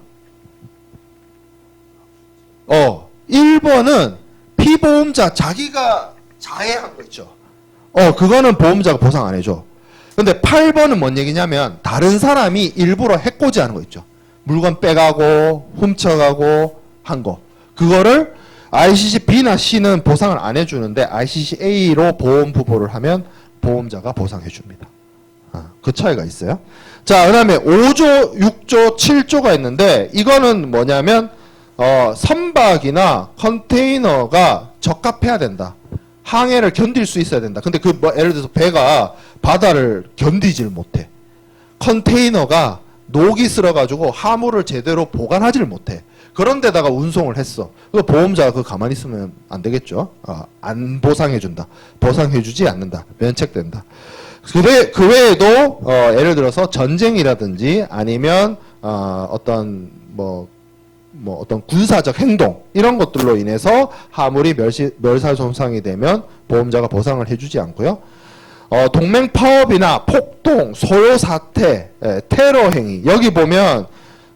1번은 피보험자 자기가 자해한 거 있죠. 그거는 보험자가 보상 안 해줘. 근데 8번은 뭔 얘기냐면 다른 사람이 일부러 해코지하는 거 있죠. 물건 빼가고 훔쳐가고 한 거. 그거를 ICC B나 C는 보상을 안 해주는데 ICC A로 보험 부보를 하면 보험자가 보상해 줍니다. 그 차이가 있어요. 자, 그 다음에 5조, 6조, 7조가 있는데 이거는 뭐냐면 선박이나 컨테이너가 적합해야 된다. 항해를 견딜 수 있어야 된다. 근데 예를 들어서 배가 바다를 견디질 못해. 컨테이너가 녹이 쓸어가지고 화물을 제대로 보관하지를 못해. 그런 데다가 운송을 했어. 그 보험자가 그거 가만히 있으면 안 되겠죠. 안 보상해준다. 보상해주지 않는다. 면책된다. 그 외에도 예를 들어서 전쟁이라든지 아니면 어떤 어떤 군사적 행동 이런 것들로 인해서 화물이 멸살 손상이 되면 보험자가 보상을 해주지 않고요. 동맹 파업이나 폭동, 소요 사태, 테러 행위 여기 보면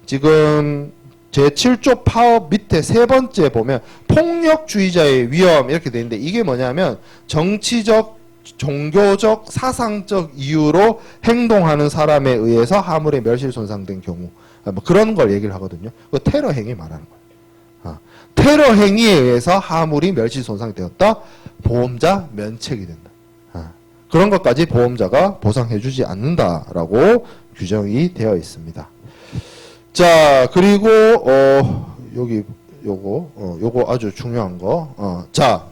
지금 제7조 파업 밑에 세 번째 보면 폭력주의자의 위험 이렇게 돼 있는데 이게 뭐냐면 정치적, 종교적, 사상적 이유로 행동하는 사람에 의해서 화물에 멸실 손상된 경우 뭐 그런 걸 얘기를 하거든요. 그 테러 행위 말하는 거예요. 테러 행위에 의해서 화물이 멸실 손상이 되었다. 보험자 면책이 된다. 그런 것까지 보험자가 보상해주지 않는다라고 규정이 되어 있습니다. 자, 그리고 여기 요거 아주 중요한 거. 자,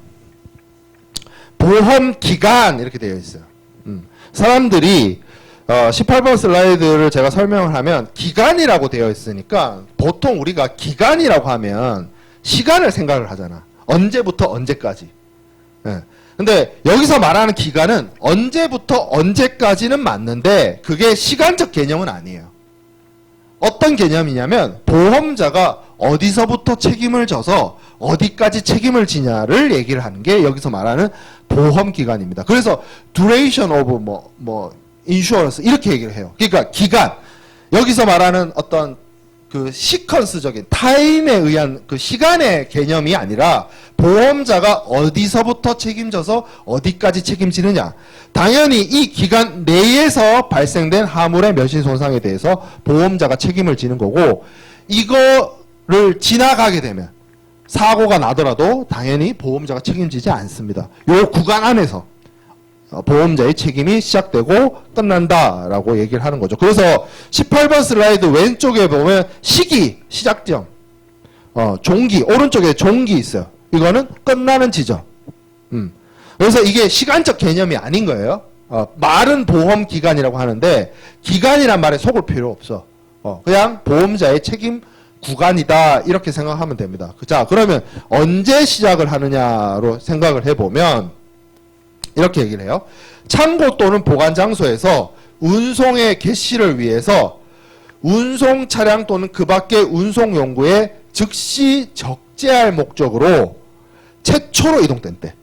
보험 기간 이렇게 되어 있어요. 사람들이 18번 슬라이드를 제가 설명을 하면 기간이라고 되어 있으니까 보통 우리가 기간이라고 하면 시간을 생각을 하잖아. 언제부터 언제까지. 예. 근데 여기서 말하는 기간은 언제부터 언제까지는 맞는데 그게 시간적 개념은 아니에요. 어떤 개념이냐면 보험자가 어디서부터 책임을 져서 어디까지 책임을 지냐를 얘기를 하는 게 여기서 말하는 보험 기간입니다. 그래서 duration of insurance 이렇게 얘기를 해요. 그러니까 기간, 여기서 말하는 어떤 그 시퀀스적인 타임에 의한 그 시간의 개념이 아니라 보험자가 어디서부터 책임져서 어디까지 책임지느냐. 당연히 이 기간 내에서 발생된 하물의 멸신 손상에 대해서 보험자가 책임을 지는 거고, 이거를 지나가게 되면 사고가 나더라도 당연히 보험자가 책임지지 않습니다. 요 구간 안에서 보험자의 책임이 시작되고 끝난다라고 얘기를 하는 거죠. 그래서 18번 슬라이드 왼쪽에 보면 시기, 시작점, 종기, 오른쪽에 종기 있어요. 이거는 끝나는 지점. 그래서 이게 시간적 개념이 아닌 거예요. 말은 보험 기간이라고 하는데 기간이란 말에 속을 필요 없어. 그냥 보험자의 책임 구간이다 이렇게 생각하면 됩니다. 자, 그러면 언제 시작을 하느냐로 생각을 해보면 이렇게 얘기를 해요. 창고 또는 보관 장소에서 운송의 개시를 위해서 운송 차량 또는 그 밖의 운송 용구에 즉시 적재할 목적으로 최초로 이동된 때.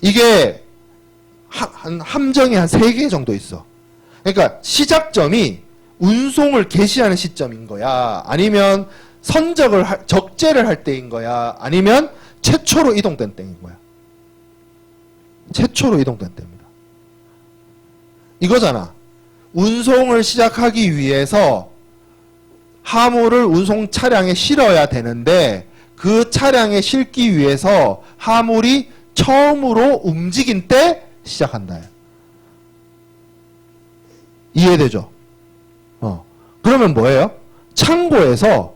이게 함정이 한 3개 정도 있어. 그러니까 시작점이 운송을 개시하는 시점인 거야, 아니면 적재를 할 때인 거야, 아니면 최초로 이동된 때인 거야. 최초로 이동된 때입니다. 이거잖아. 운송을 시작하기 위해서 화물을 운송 차량에 실어야 되는데 그 차량에 실기 위해서 화물이 처음으로 움직인 때 시작한다. 이해되죠? 그러면 뭐예요? 창고에서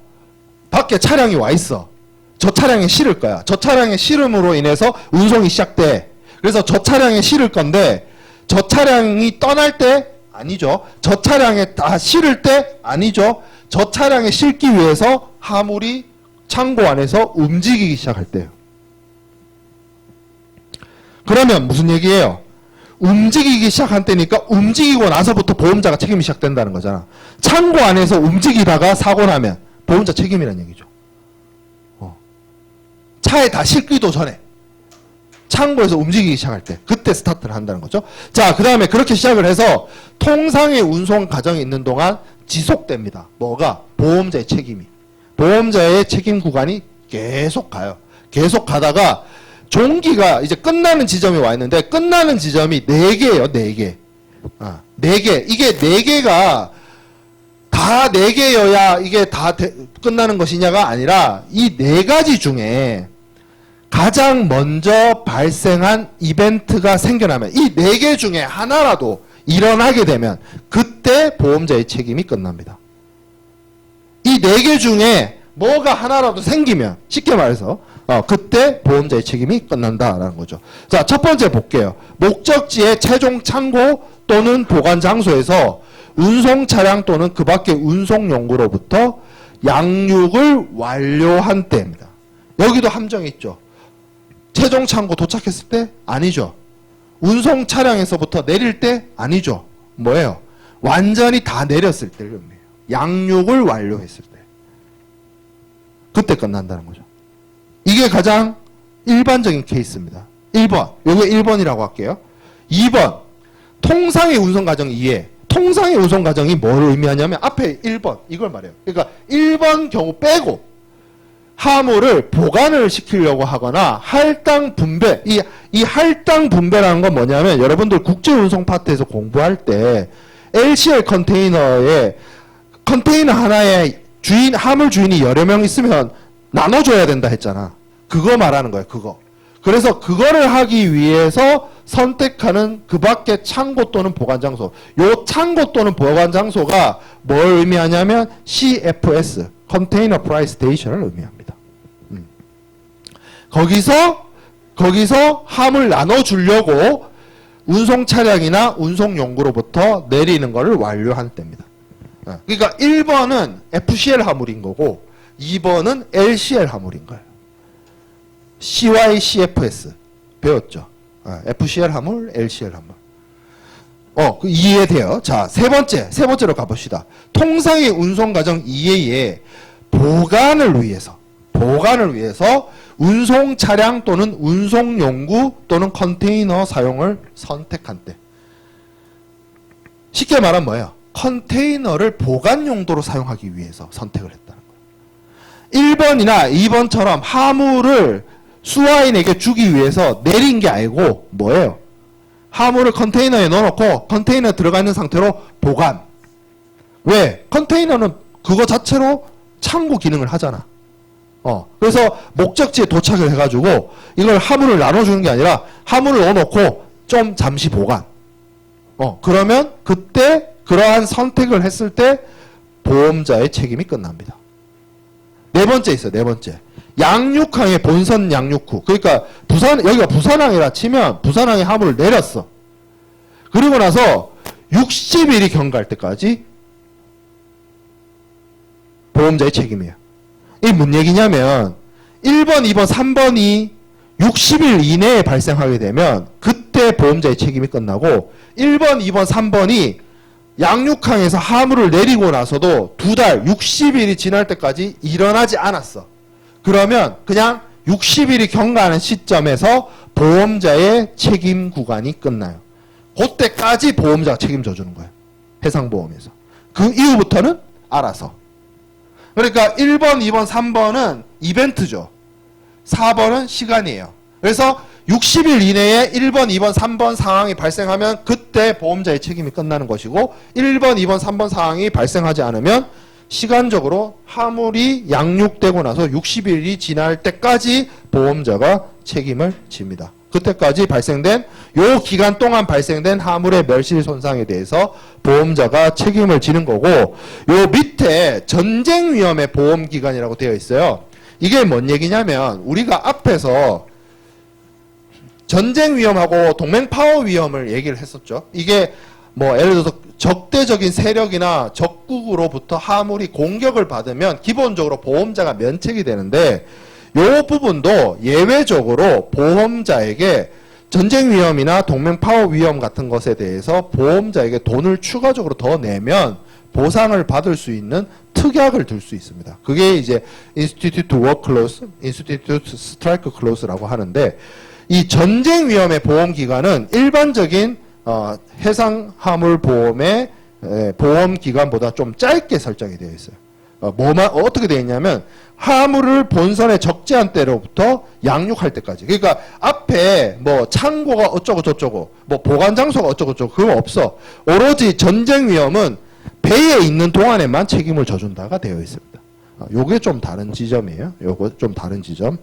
밖에 차량이 와 있어. 저 차량에 실을 거야. 저 차량에 실음으로 인해서 운송이 시작돼. 그래서 저 차량에 실을 건데 저 차량이 떠날 때 아니죠. 저 차량에 다 실을 때 아니죠. 저 차량에 실기 위해서 화물이 창고 안에서 움직이기 시작할 때요. 그러면 무슨 얘기예요? 움직이기 시작한 때니까 움직이고 나서부터 보험자가 책임이 시작된다는 거잖아. 창고 안에서 움직이다가 사고 나면 보험자 책임이라는 얘기죠. 차에 다 실기도 전에 창고에서 움직이기 시작할 때 그때 스타트를 한다는 거죠. 자, 그 다음에 그렇게 시작을 해서 통상의 운송 과정이 있는 동안 지속됩니다. 뭐가? 보험자의 책임이. 보험자의 책임 구간이 계속 가요. 계속 가다가 종기가 이제 끝나는 지점이 와 있는데 끝나는 지점이 4개예요. 4개. 4개. 이게 4개가 다 4개여야 이게 다 끝나는 것이냐가 아니라 이 4가지 중에 가장 먼저 발생한 이벤트가 생겨나면 이 4개 중에 하나라도 일어나게 되면 그때 보험자의 책임이 끝납니다. 이 4개 중에 뭐가 하나라도 생기면 쉽게 말해서 그때 보험자의 책임이 끝난다라는 거죠. 자, 첫 번째 볼게요. 목적지의 최종 창고 또는 보관 장소에서 운송 차량 또는 그 밖의 운송 용구로부터 양육을 완료한 때입니다. 여기도 함정이 있죠. 최종 창고 도착했을 때? 아니죠. 운송 차량에서부터 내릴 때? 아니죠. 뭐예요? 완전히 다 내렸을 때를 의미해요. 양육을 완료했을 때. 그때 끝난다는 거죠. 이게 가장 일반적인 케이스입니다. 1번. 요게 1번이라고 할게요. 2번. 통상의 운송 과정 이해. 통상의 운송 과정이 뭘 의미하냐면 앞에 1번. 이걸 말해요. 그러니까 1번 경우 빼고 화물을 보관을 시키려고 하거나 할당 분배. 이 할당 분배라는 건 뭐냐면 여러분들 국제운송 파트에서 공부할 때 LCL 컨테이너에 컨테이너 하나에 화물 주인이 여러 명 있으면 나눠줘야 된다 했잖아. 그거 말하는 거예요. 그거. 그래서 그거를 하기 위해서 선택하는 그 밖의 창고 또는 보관 장소. 요 창고 또는 보관 장소가 뭘 의미하냐면 CFS, 컨테이너 프라이스 스테이션을 의미합니다. 거기서 화물 나눠주려고 운송 차량이나 운송 용구로부터 내리는 것을 완료한 때입니다. 그러니까 1번은 FCL 화물인 거고 2번은 LCL 화물인 거예요. CYCFS 배웠죠? FCL 화물, LCL 화물. 이해돼요. 자, 세 번째로 가봅시다. 통상의 운송 과정 이해에 보관을 위해서 운송 차량 또는 운송 용구 또는 컨테이너 사용을 선택한 때. 쉽게 말하면 뭐예요? 컨테이너를 보관 용도로 사용하기 위해서 선택을 했다는 거예요. 1번이나 2번처럼 화물을 수화인에게 주기 위해서 내린 게 아니고 뭐예요? 화물을 컨테이너에 넣어놓고 컨테이너에 들어가 있는 상태로 보관. 왜? 컨테이너는 그거 자체로 창고 기능을 하잖아. 그래서 목적지에 도착을 해가지고 이걸 화물을 나눠주는 게 아니라 화물을 넣어놓고 좀 잠시 보관. 그러면 그때 그러한 선택을 했을 때 보험자의 책임이 끝납니다. 네 번째 있어요. 네 번째. 양육항의 본선 양육 후. 그러니까 여기가 부산항이라 치면 부산항에 화물을 내렸어. 그리고 나서 60일이 경과할 때까지 보험자의 책임이에요. 이게 뭔 얘기냐면 1번, 2번, 3번이 60일 이내에 발생하게 되면 그때 보험자의 책임이 끝나고 1번, 2번, 3번이 양육항에서 화물을 내리고 나서도 2달, 60일이 지날 때까지 일어나지 않았어. 그러면 그냥 60일이 경과하는 시점에서 보험자의 책임 구간이 끝나요. 그때까지 보험자가 책임져 주는 거예요. 해상보험에서. 그 이후부터는 알아서. 그러니까 1번, 2번, 3번은 이벤트죠. 4번은 시간이에요. 그래서 60일 이내에 1번, 2번, 3번 상황이 발생하면 그때 보험자의 책임이 끝나는 것이고 1번, 2번, 3번 상황이 발생하지 않으면 시간적으로 화물이 양육되고 나서 60일이 지날 때까지 보험자가 책임을 집니다. 그때까지 발생된 요 기간 동안 발생된 화물의 멸실 손상에 대해서 보험자가 책임을 지는 거고 요 밑에 전쟁 위험의 보험 기간이라고 되어 있어요. 이게 뭔 얘기냐면 우리가 앞에서 전쟁 위험하고 동맹 파워 위험을 얘기를 했었죠. 이게 뭐 예를 들어서 적대적인 세력이나 적국으로부터 화물이 공격을 받으면 기본적으로 보험자가 면책이 되는데 이 부분도 예외적으로 보험자에게 전쟁 위험이나 동맹 파워 위험 같은 것에 대해서 보험자에게 돈을 추가적으로 더 내면 보상을 받을 수 있는 특약을 들 수 있습니다. 그게 이제 Institute War Clause, Institute Strike Clause라고 하는데 이 전쟁 위험의 보험 기간은 일반적인 해상 화물 보험의 보험 기간보다 좀 짧게 설정이 되어 있어요. 어떻게 되어 있냐면 화물을 본선에 적재한 때로부터 양육할 때까지. 그러니까 앞에 뭐 창고가 어쩌고 저쩌고 뭐 보관 장소가 어쩌고 저쩌고 그거 없어. 오로지 전쟁 위험은 배에 있는 동안에만 책임을 져준다가 되어 있습니다. 요게 좀 다른 지점이에요. 요거 좀 다른 지점.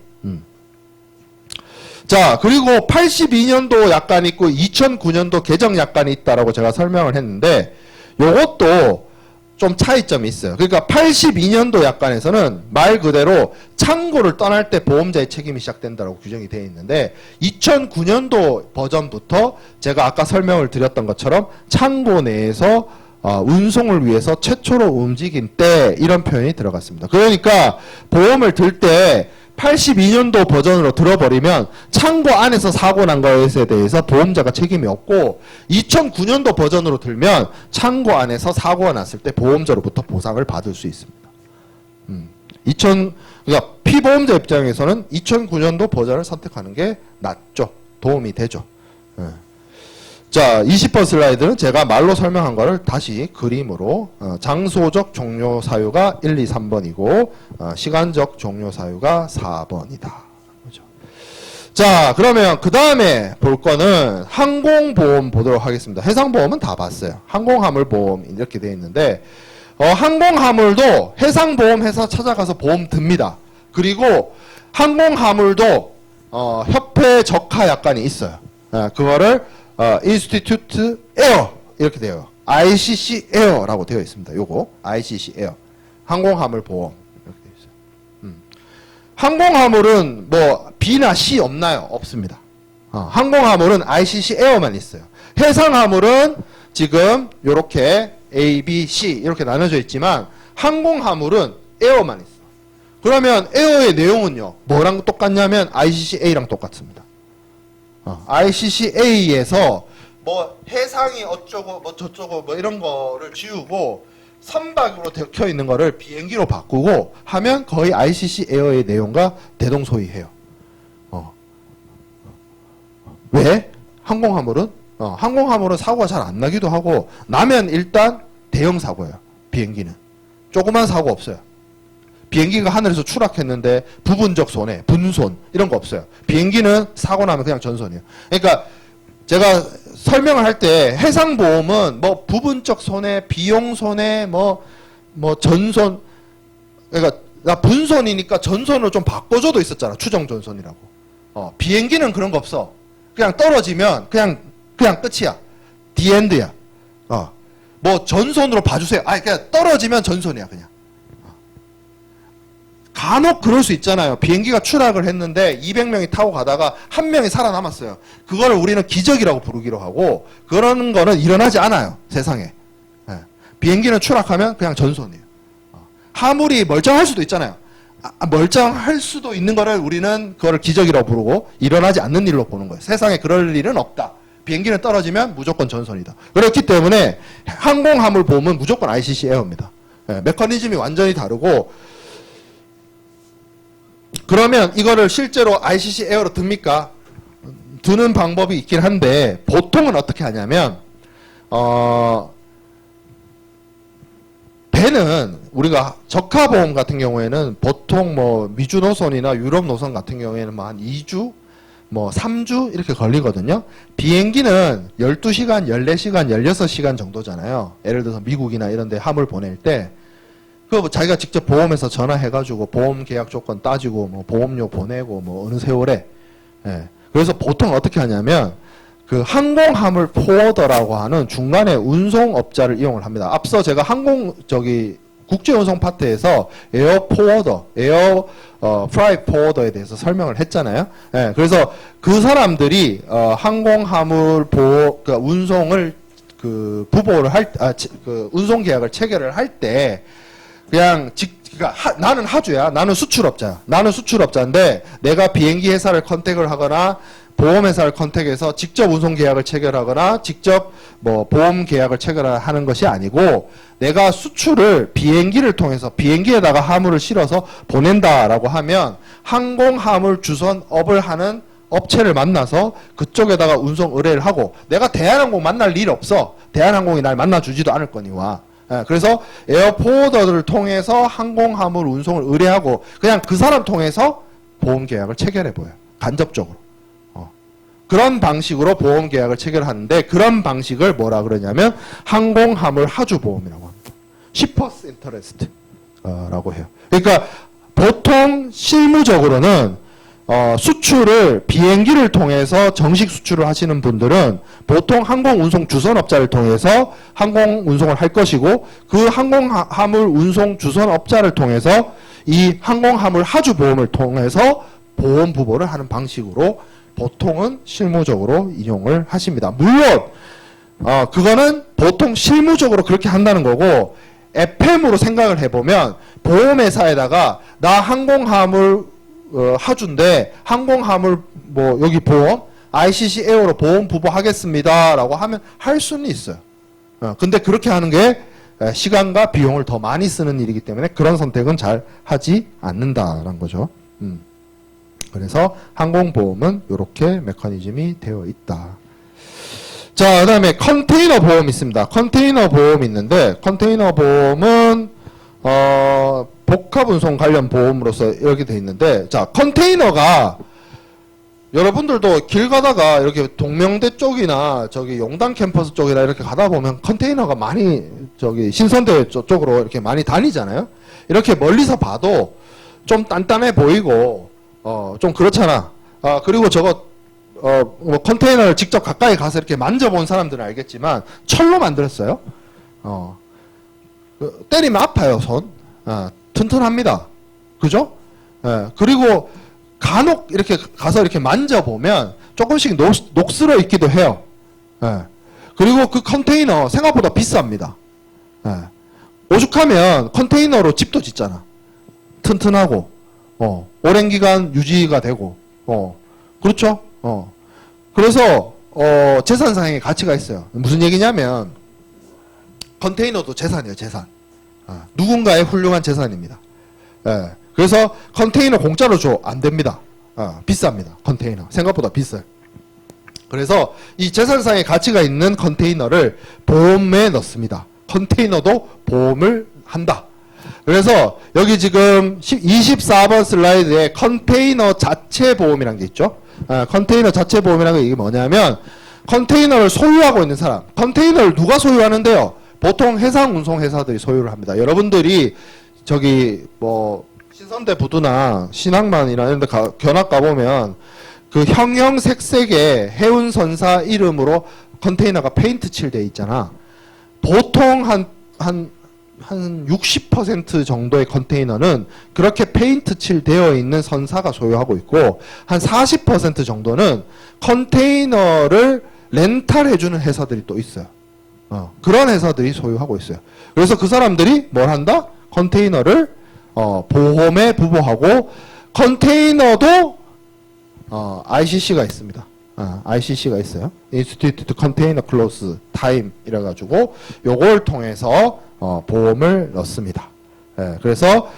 자, 그리고 82년도 약관이 있고 2009년도 개정 약관이 있다라고 제가 설명을 했는데 요것도 좀 차이점이 있어요. 그러니까 82년도 약관에서는 말 그대로 창고를 떠날 때 보험자의 책임이 시작된다고 규정이 되어 있는데 2009년도 버전부터 제가 아까 설명을 드렸던 것처럼 창고 내에서 운송을 위해서 최초로 움직인 때 이런 표현이 들어갔습니다. 그러니까 보험을 들 때 82년도 버전으로 들어버리면 창고 안에서 사고 난 것에 대해서 보험자가 책임이 없고 2009년도 버전으로 들면 창고 안에서 사고가 났을 때 보험자로부터 보상을 받을 수 있습니다. 그러니까 피보험자 입장에서는 2009년도 버전을 선택하는 게 낫죠. 도움이 되죠. 자, 20번 슬라이드는 제가 말로 설명한 거를 다시 그림으로 장소적 종료 사유가 1, 2, 3번이고 시간적 종료 사유가 4번이다. 그렇죠. 자, 그러면 그 다음에 볼 거는 항공보험 보도록 하겠습니다. 해상보험은 다 봤어요. 항공화물보험 이렇게 되어 있는데 항공화물도 해상보험회사 찾아가서 보험 듭니다. 그리고 항공화물도 협회 적하 약관이 있어요. 그거를 Institute Air 이렇게 돼요. ICC Air라고 되어 있습니다. 요거 ICC Air 항공화물 보험 이렇게 되어 있어요. 항공화물은 뭐 B나 C 없나요? 없습니다. 항공화물은 ICC Air만 있어요. 해상 화물은 지금 이렇게 A, B, C 이렇게 나눠져 있지만 항공 화물은 에어만 있어. 그러면 에어의 내용은요, 뭐랑 똑같냐면 ICCA랑 똑같습니다. ICCA에서 뭐 해상이 어쩌고 뭐 저쩌고 뭐 이런 거를 지우고 선박으로 적혀 있는 거를 비행기로 바꾸고 하면 거의 ICC 에어의 내용과 대동소이해요. 왜? 항공화물은 항공화물은 사고가 잘 안 나기도 하고 나면 일단 대형 사고예요. 비행기는 조그만 사고 없어요. 비행기가 하늘에서 추락했는데 부분적 손해, 분손 이런 거 없어요. 비행기는 사고 나면 그냥 전손이에요. 그러니까 제가 설명을 할 때 해상보험은 뭐 부분적 손해, 비용 손해, 뭐 전손, 그러니까 나 분손이니까 전손으로 좀 바꿔줘도 있었잖아. 추정 전손이라고. 비행기는 그런 거 없어. 그냥 떨어지면 그냥 끝이야. 디엔드야. 뭐 전손으로 봐주세요. 그냥 떨어지면 전손이야 그냥. 간혹 그럴 수 있잖아요. 비행기가 추락을 했는데 200명이 타고 가다가 한 명이 살아남았어요. 그거를 우리는 기적이라고 부르기로 하고 그런 거는 일어나지 않아요. 세상에. 비행기는 추락하면 그냥 전손이에요. 화물이 멀쩡할 수도 있잖아요. 멀쩡할 수도 있는 거를 우리는 그거를 기적이라고 부르고 일어나지 않는 일로 보는 거예요. 세상에 그럴 일은 없다. 비행기는 떨어지면 무조건 전손이다. 그렇기 때문에 항공화물 보험은 무조건 ICC 에어입니다. 메커니즘이 완전히 다르고 그러면 이거를 실제로 ICC 에어로 듭니까? 드는 방법이 있긴 한데 보통은 어떻게 하냐면 배는 우리가 저가보험 같은 경우에는 보통 뭐 미주 노선이나 유럽 노선 같은 경우에는 뭐 한 2주, 뭐 3주 이렇게 걸리거든요. 비행기는 12시간, 14시간, 16시간 정도잖아요. 예를 들어서 미국이나 이런 데 화물 보낼 때 그 자기가 직접 보험에서 전화해가지고 보험 계약 조건 따지고 뭐 보험료 보내고 뭐 어느 세월에. 그래서 보통 어떻게 하냐면 그 항공화물 포워더라고 하는 중간에 운송업자를 이용을 합니다. 앞서 제가 국제운송 파트에서 에어 포워더, 프라이트 포워더에 대해서 설명을 했잖아요. 그래서 그 사람들이 항공화물 그러니까 운송을 부보를 운송 계약을 체결을 할 때 그냥 그러니까 나는 하주야. 나는 수출업자야. 나는 수출업자인데 내가 비행기 회사를 컨택을 하거나 보험회사를 컨택해서 직접 운송 계약을 체결하거나 직접 뭐 보험 계약을 체결하는 것이 아니고 내가 수출을 비행기를 통해서 비행기에다가 화물을 실어서 보낸다라고 하면 항공화물 주선업을 하는 업체를 만나서 그쪽에다가 운송 의뢰를 하고 내가 대한항공 만날 일 없어. 대한항공이 날 만나주지도 않을 거니와. 그래서 에어포워더를 통해서 항공화물 운송을 의뢰하고 그냥 그 사람 통해서 보험 계약을 체결해보여요. 간접적으로. 그런 방식으로 보험 계약을 체결하는데 그런 방식을 뭐라 그러냐면 항공화물 하주보험이라고 합니다. shippers interest 라고 해요. 그러니까 보통 실무적으로는 수출을 비행기를 통해서 정식 수출을 하시는 분들은 보통 항공운송 주선업자를 통해서 항공운송을 할 것이고 그 항공화물 운송 주선업자를 통해서 이 항공화물 하주보험을 통해서 보험 부보를 하는 방식으로 보통은 실무적으로 이용을 하십니다. 물론 그거는 보통 실무적으로 그렇게 한다는 거고 FM으로 생각을 해보면 보험회사에다가 나 항공화물 하주인데 항공화물 뭐 여기 보험 ICC 에어로 보험 부보하겠습니다 라고 하면 할 수는 있어요. 근데 그렇게 하는 게 시간과 비용을 더 많이 쓰는 일이기 때문에 그런 선택은 잘 하지 않는다라는 거죠. 그래서 항공보험은 이렇게 메커니즘이 되어 있다. 자, 그 다음에 컨테이너 보험이 있습니다. 컨테이너 보험이 있는데 컨테이너 보험은 복합운송 관련 보험으로서 이렇게 돼 있는데 자, 컨테이너가 여러분들도 길 가다가 이렇게 동명대 쪽이나 저기 용당 캠퍼스 쪽이나 이렇게 가다 보면 컨테이너가 많이 저기 신선대 쪽으로 이렇게 많이 다니잖아요. 이렇게 멀리서 봐도 좀 단단해 보이고 좀 그렇잖아. 그리고 저거 뭐 컨테이너를 직접 가까이 가서 이렇게 만져본 사람들은 알겠지만 철로 만들었어요. 때리면 아파요, 손. 튼튼합니다. 그죠? 그리고 간혹 이렇게 가서 이렇게 만져보면 조금씩 녹슬어 있기도 해요. 그리고 그 컨테이너 생각보다 비쌉니다. 예. 오죽하면 컨테이너로 집도 짓잖아. 튼튼하고, 오랜 기간 유지가 되고, 그렇죠? 그래서, 재산상의 가치가 있어요. 무슨 얘기냐면, 컨테이너도 재산이에요, 재산. 누군가의 훌륭한 재산입니다. 예. 그래서 컨테이너 공짜로 줘. 안 됩니다. 비쌉니다. 컨테이너. 생각보다 비싸요. 그래서 이 재산상의 가치가 있는 컨테이너를 보험에 넣습니다. 컨테이너도 보험을 한다. 그래서 여기 지금 24번 슬라이드에 컨테이너 자체 보험이라는 게 있죠. 컨테이너 자체 보험이라는 게 이게 뭐냐면 컨테이너를 소유하고 있는 사람. 컨테이너를 누가 소유하는데요? 보통 해상 운송 회사들이 소유를 합니다. 여러분들이 저기 뭐 신선대 부두나 신항만이나 이런 데 견학 가보면 그 형형색색의 해운선사 이름으로 컨테이너가 페인트 칠돼 있잖아. 보통 한 60% 정도의 컨테이너는 그렇게 페인트 칠되어 있는 선사가 소유하고 있고 한 40% 정도는 컨테이너를 렌탈해주는 회사들이 또 있어요. 그런 회사들이 소유하고 있어요. 그래서 그 사람들이 뭘 한다? 컨테이너를 보험에 부보하고 컨테이너도 ICC가 있습니다. ICC가 있어요. Institute Container Close Time 이래가지고 요걸 통해서 보험을 넣습니다. 예, 그래서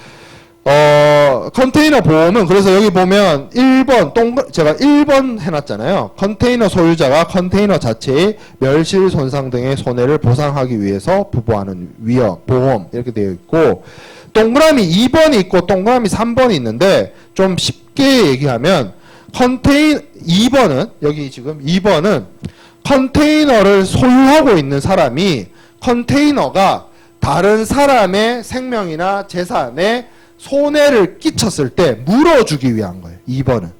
컨테이너 보험은 그래서 여기 보면 1번 제가 1번 해놨잖아요. 컨테이너 소유자가 컨테이너 자체의 멸실 손상 등의 손해를 보상하기 위해서 부보하는 위험 보험 이렇게 되어 있고 동그라미 2번이 있고 동그라미 3번이 있는데 좀 쉽게 얘기하면 2번은 여기 지금 2번은 컨테이너를 소유하고 있는 사람이 컨테이너가 다른 사람의 생명이나 재산에 손해를 끼쳤을 때 물어주기 위한 거예요. 2번은.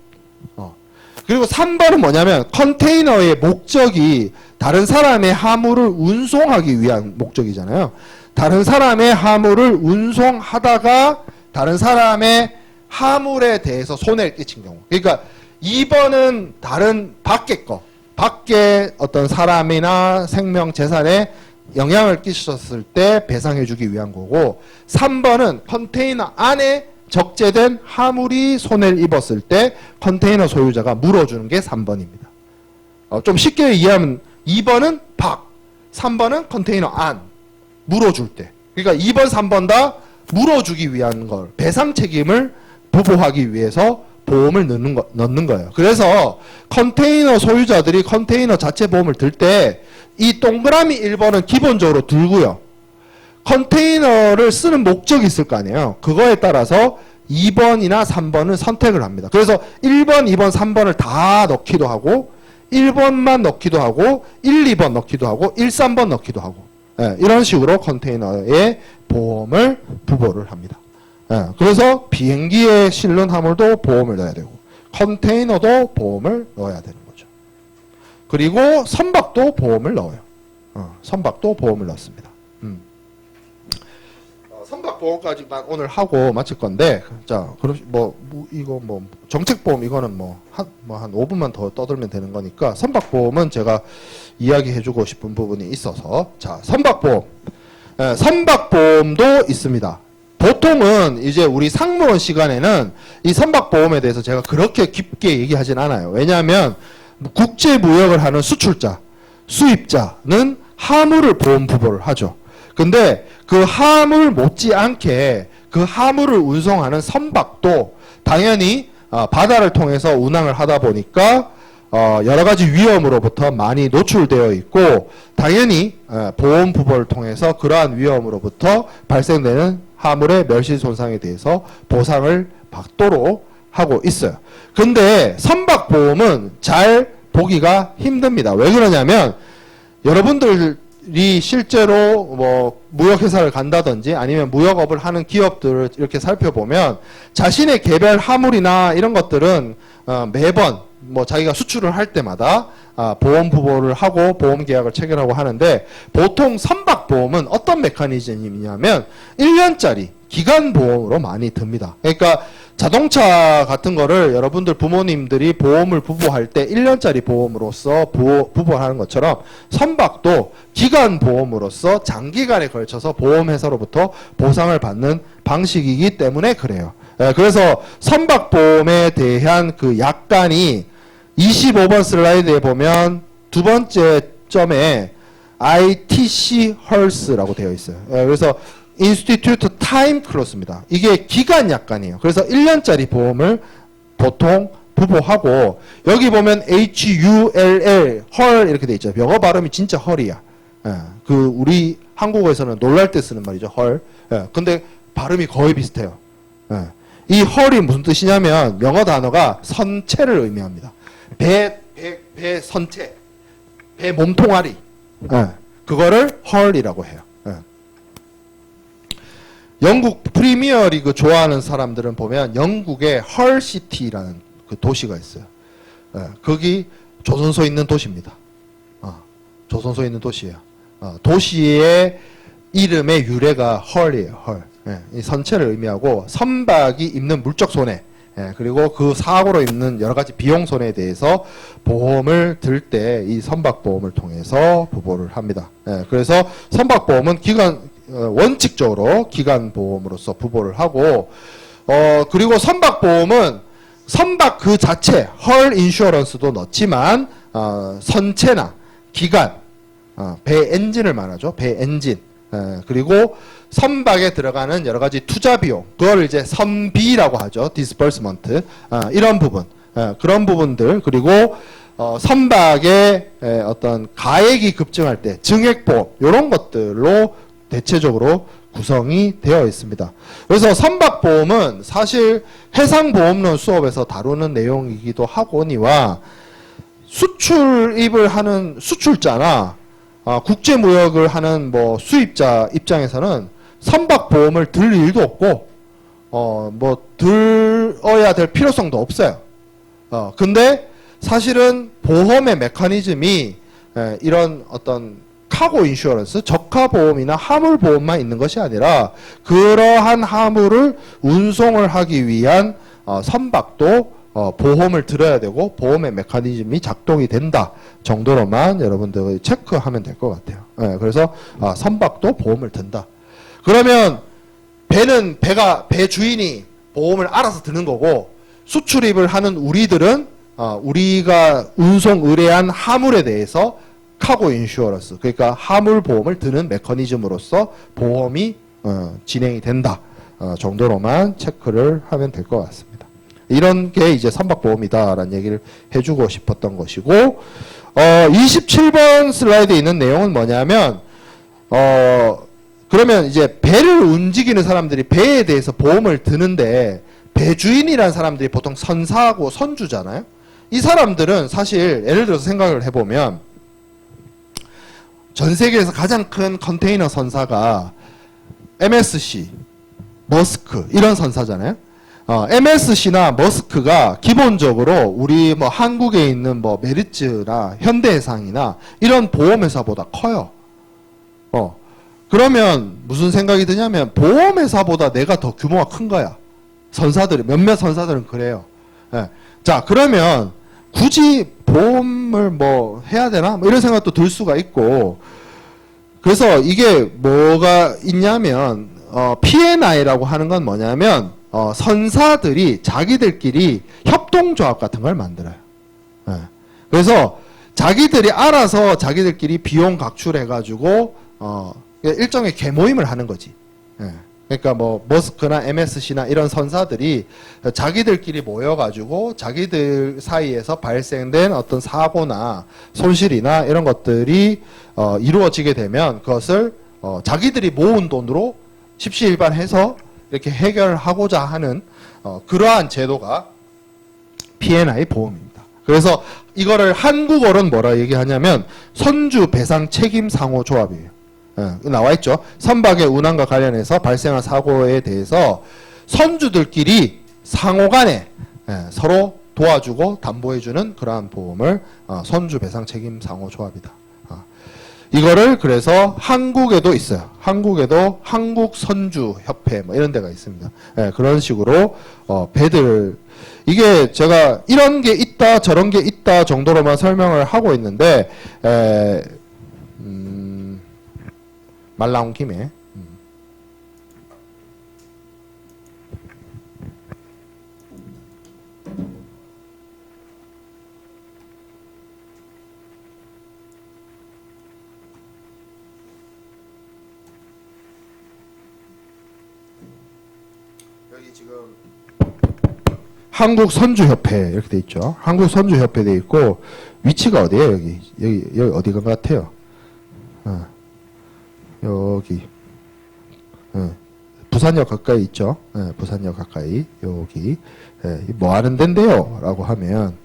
그리고 3번은 뭐냐면 컨테이너의 목적이 다른 사람의 화물을 운송하기 위한 목적이잖아요. 다른 사람의 화물을 운송하다가 다른 사람의 화물에 대해서 손해를 끼친 경우. 그러니까 2번은 다른 밖에 어떤 사람이나 생명, 재산에 영향을 끼쳤을 때 배상해주기 위한 거고 3번은 컨테이너 안에 적재된 화물이 손해를 입었을 때 컨테이너 소유자가 물어주는 게 3번입니다. 좀 쉽게 이해하면 2번은 밖, 3번은 컨테이너 안 물어줄 때. 그러니까 2번, 3번 다 물어주기 위한 걸 배상 책임을 부보하기 위해서 보험을 넣는 거예요. 그래서 컨테이너 소유자들이 컨테이너 자체 보험을 들 때 이 동그라미 1번은 기본적으로 들고요. 컨테이너를 쓰는 목적이 있을 거 아니에요. 그거에 따라서 2번이나 3번을 선택을 합니다. 그래서 1번, 2번, 3번을 다 넣기도 하고 1번만 넣기도 하고 1, 2번 넣기도 하고 1, 3번 넣기도 하고 이런 식으로 컨테이너에 보험을 부보를 합니다. 그래서 비행기에 실는 화물도 보험을 넣어야 되고 컨테이너도 보험을 넣어야 되는 거죠. 그리고 선박도 보험을 넣어요. 선박도 보험을 넣습니다. 선박 보험까지만 오늘 하고 마칠 건데, 자, 그럼 이거 정책 보험 이거는 한 5분만 더 떠들면 되는 거니까 선박 보험은 제가 이야기해주고 싶은 부분이 있어서, 자, 선박 보험, 선박 보험도 있습니다. 보통은 이제 우리 상무원 시간에는 이 선박 보험에 대해서 제가 그렇게 깊게 얘기하진 않아요. 왜냐하면 국제 무역을 하는 수출자, 수입자는 화물을 보험 부보를 하죠. 근데 그 화물 못지않게 그 화물을 운송하는 선박도 당연히 바다를 통해서 운항을 하다 보니까 여러 가지 위험으로부터 많이 노출되어 있고 당연히 보험 부보를 통해서 그러한 위험으로부터 발생되는 화물의 멸실 손상에 대해서 보상을 받도록 하고 있어요. 근데 선박 보험은 잘 보기가 힘듭니다. 왜 그러냐면 여러분들이 실제로 무역회사를 간다든지 아니면 무역업을 하는 기업들을 이렇게 살펴보면 자신의 개별 화물이나 이런 것들은 매번 자기가 수출을 할 때마다 보험 부보를 하고 보험 계약을 체결하고 하는데 보통 선박 보험은 어떤 메커니즘이냐면 1년짜리 기간보험으로 많이 듭니다. 그러니까 자동차 같은 거를 여러분들 부모님들이 보험을 부부할 때 1년짜리 보험으로서 부부하는 것처럼 선박도 기간보험으로서 장기간에 걸쳐서 보험회사로부터 보상을 받는 방식이기 때문에 그래요. 그래서 선박보험에 대한 그 약관이 25번 슬라이드에 보면 두 번째 점에 ITC HERS라고 되어 있어요. 그래서 Institute Time Clause입니다. 이게 기간 약관이에요. 그래서 1년짜리 보험을 보통 부부하고, 여기 보면 HULL, 헐 이렇게 돼 있죠. 영어 발음이 진짜 헐이야. 그 우리 한국어에서는 놀랄 때 쓰는 말이죠. 헐. 근데 발음이 거의 비슷해요. 이 헐이 무슨 뜻이냐면 영어 단어가 선체를 의미합니다. 배 선체, 배 몸통아리. 그거를 헐이라고 해요. 영국 프리미어 리그 좋아하는 사람들은 보면 영국에 헐시티라는 그 도시가 있어요. 거기 조선소 있는 도시입니다. 조선소 있는 도시예요. 도시의 이름의 유래가 헐이에요. 헐. 이 선체를 의미하고 선박이 입는 물적 손해, 그리고 그 사고로 입는 여러 가지 비용 손해에 대해서 보험을 들 때 이 선박보험을 통해서 부보를 합니다. 그래서 선박보험은 원칙적으로 기간보험으로서 부보를 하고, 그리고 선박보험은 선박 그 자체, 헐 인슈어런스도 넣지만, 선체나 기간, 배 엔진을 말하죠. 배 엔진. 그리고 선박에 들어가는 여러 가지 투자 비용, 그걸 이제 선비라고 하죠. 디스버스먼트. 이런 부분. 그런 부분들, 그리고 선박의 어떤 가액이 급증할 때 증액보험, 이런 것들로 대체적으로 구성이 되어 있습니다. 그래서 선박보험은 사실 해상보험론 수업에서 다루는 내용이기도 하거니와 수출입을 하는 수출자나 국제무역을 하는 뭐 수입자 입장에서는 선박보험을 들 일도 없고 뭐 들어야 될 필요성도 없어요. 근데 사실은 보험의 메커니즘이 이런 어떤 카고 인슈어런스, 적하보험이나 화물보험만 있는 것이 아니라 그러한 화물을 운송을 하기 위한 선박도 보험을 들어야 되고 보험의 메커니즘이 작동이 된다 정도로만 여러분들 체크하면 될 것 같아요. 그래서 선박도 보험을 든다. 그러면 배 주인이 보험을 알아서 드는 거고, 수출입을 하는 우리들은 우리가 운송 의뢰한 화물에 대해서 카고 인슈어런스, 그러니까 화물 보험을 드는 메커니즘으로서 보험이 진행이 된다 정도로만 체크를 하면 될 것 같습니다. 이런 게 이제 선박보험이다라는 얘기를 해주고 싶었던 것이고, 27번 슬라이드에 있는 내용은 뭐냐면, 그러면 이제 배를 움직이는 사람들이 배에 대해서 보험을 드는데, 배주인이라는 사람들이 보통 선사하고 선주잖아요. 이 사람들은 사실 예를 들어서 생각을 해보면, 전 세계에서 가장 큰 컨테이너 선사가 MSC, 머스크 이런 선사잖아요. MSC나 머스크가 기본적으로 우리 뭐 한국에 있는 뭐 메리츠나 현대해상이나 이런 보험회사보다 커요. 그러면 무슨 생각이 드냐면 보험회사보다 내가 더 규모가 큰 거야. 몇몇 선사들은 그래요. 자, 그러면 굳이 보험을 뭐 해야 되나? 뭐 이런 생각도 들 수가 있고, 그래서 이게 뭐가 있냐면, P&I라고 하는 건 뭐냐면, 선사들이 자기들끼리 협동조합 같은 걸 만들어요. 그래서 자기들이 알아서 자기들끼리 비용 각출해가지고, 일종의 계모임을 하는 거지. 그러니까 뭐 머스크나 MSC나 이런 선사들이 자기들끼리 모여가지고 자기들 사이에서 발생된 어떤 사고나 손실이나 이런 것들이 이루어지게 되면 그것을 자기들이 모은 돈으로 십시일반해서 이렇게 해결하고자 하는 그러한 제도가 P&I 보험입니다. 그래서 이거를 한국어로는 뭐라 얘기하냐면 선주 배상 책임 상호 조합이에요. 나와 있죠. 선박의 운항과 관련해서 발생한 사고에 대해서 선주들끼리 상호간에 서로 도와주고 담보해주는 그러한 보험을 선주 배상 책임 상호 조합이다. 이거를 그래서 한국에도 있어요. 한국에도 한국선주협회 뭐 이런 데가 있습니다. 예, 그런 식으로 배들 이게 제가 이런 게 있다 저런 게 있다 정도로만 설명을 하고 있는데 말 나온 김에 여기 지금 한국선주협회 이렇게 돼 있죠. 한국선주협회 돼 있고 위치가 어디예요? 여기 어디가 같아요? 여기 부산역 가까이 있죠. 부산역 가까이 여기 뭐 하는 데인데요? 라고 하면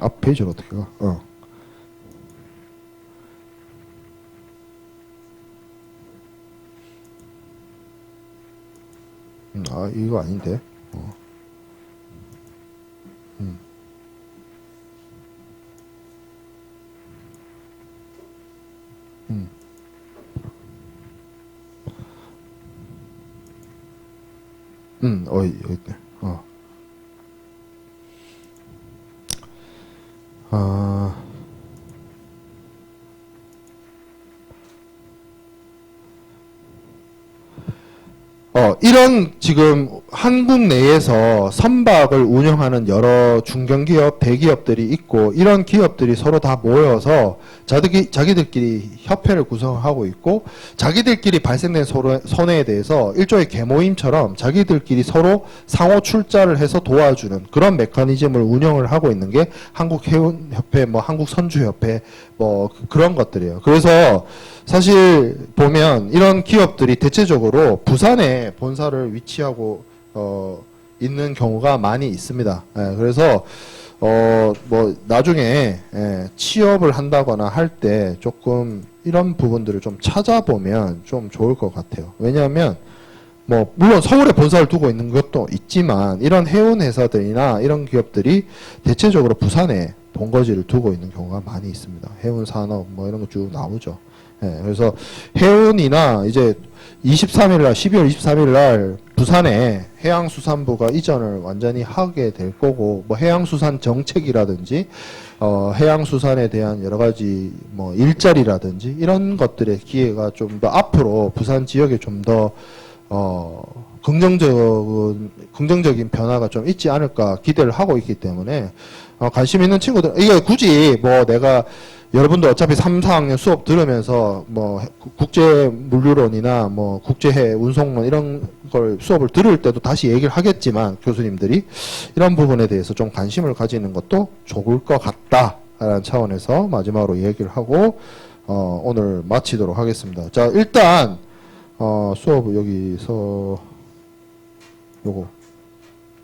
앞 페이지로 어떻게 가? 이거 아닌데. 여기 있네. 이런 지금 한국 내에서 선박을 운영하는 여러 중견기업, 대기업들이 있고 이런 기업들이 서로 다 모여서 자기들끼리 협회를 구성하고 있고 자기들끼리 발생된 손해에 대해서 일종의 계모임처럼 자기들끼리 서로 상호 출자를 해서 도와주는 그런 메커니즘을 운영을 하고 있는 게 한국해운협회, 뭐 한국선주협회 뭐 그런 것들이에요. 그래서 사실 보면 이런 기업들이 대체적으로 부산에 본사를 위치하고 있는 경우가 많이 있습니다. 그래서 뭐 나중에 취업을 한다거나 할 때 조금 이런 부분들을 좀 찾아보면 좀 좋을 것 같아요. 왜냐하면 뭐 물론 서울에 본사를 두고 있는 것도 있지만 이런 해운 회사들이나 이런 기업들이 대체적으로 부산에 본거지를 두고 있는 경우가 많이 있습니다. 해운 산업 뭐 이런 거 쭉 나오죠. 그래서 해운이나 이제 23일 날 12월 23일 날 부산에 해양수산부가 이전을 완전히 하게 될 거고 뭐 해양수산 정책이라든지 해양수산에 대한 여러 가지 뭐 일자리라든지 이런 것들의 기회가 좀 더 앞으로 부산 지역에 좀 더 긍정적인 변화가 좀 있지 않을까 기대를 하고 있기 때문에 관심 있는 친구들 이게 굳이 뭐 내가 여러분도 어차피 3, 4학년 수업 들으면서 뭐 국제 물류론이나 뭐 국제해 운송론 이런 걸 수업을 들을 때도 다시 얘기를 하겠지만 교수님들이 이런 부분에 대해서 좀 관심을 가지는 것도 좋을 것 같다라는 차원에서 마지막으로 얘기를 하고 오늘 마치도록 하겠습니다. 자, 일단 수업 여기서 요거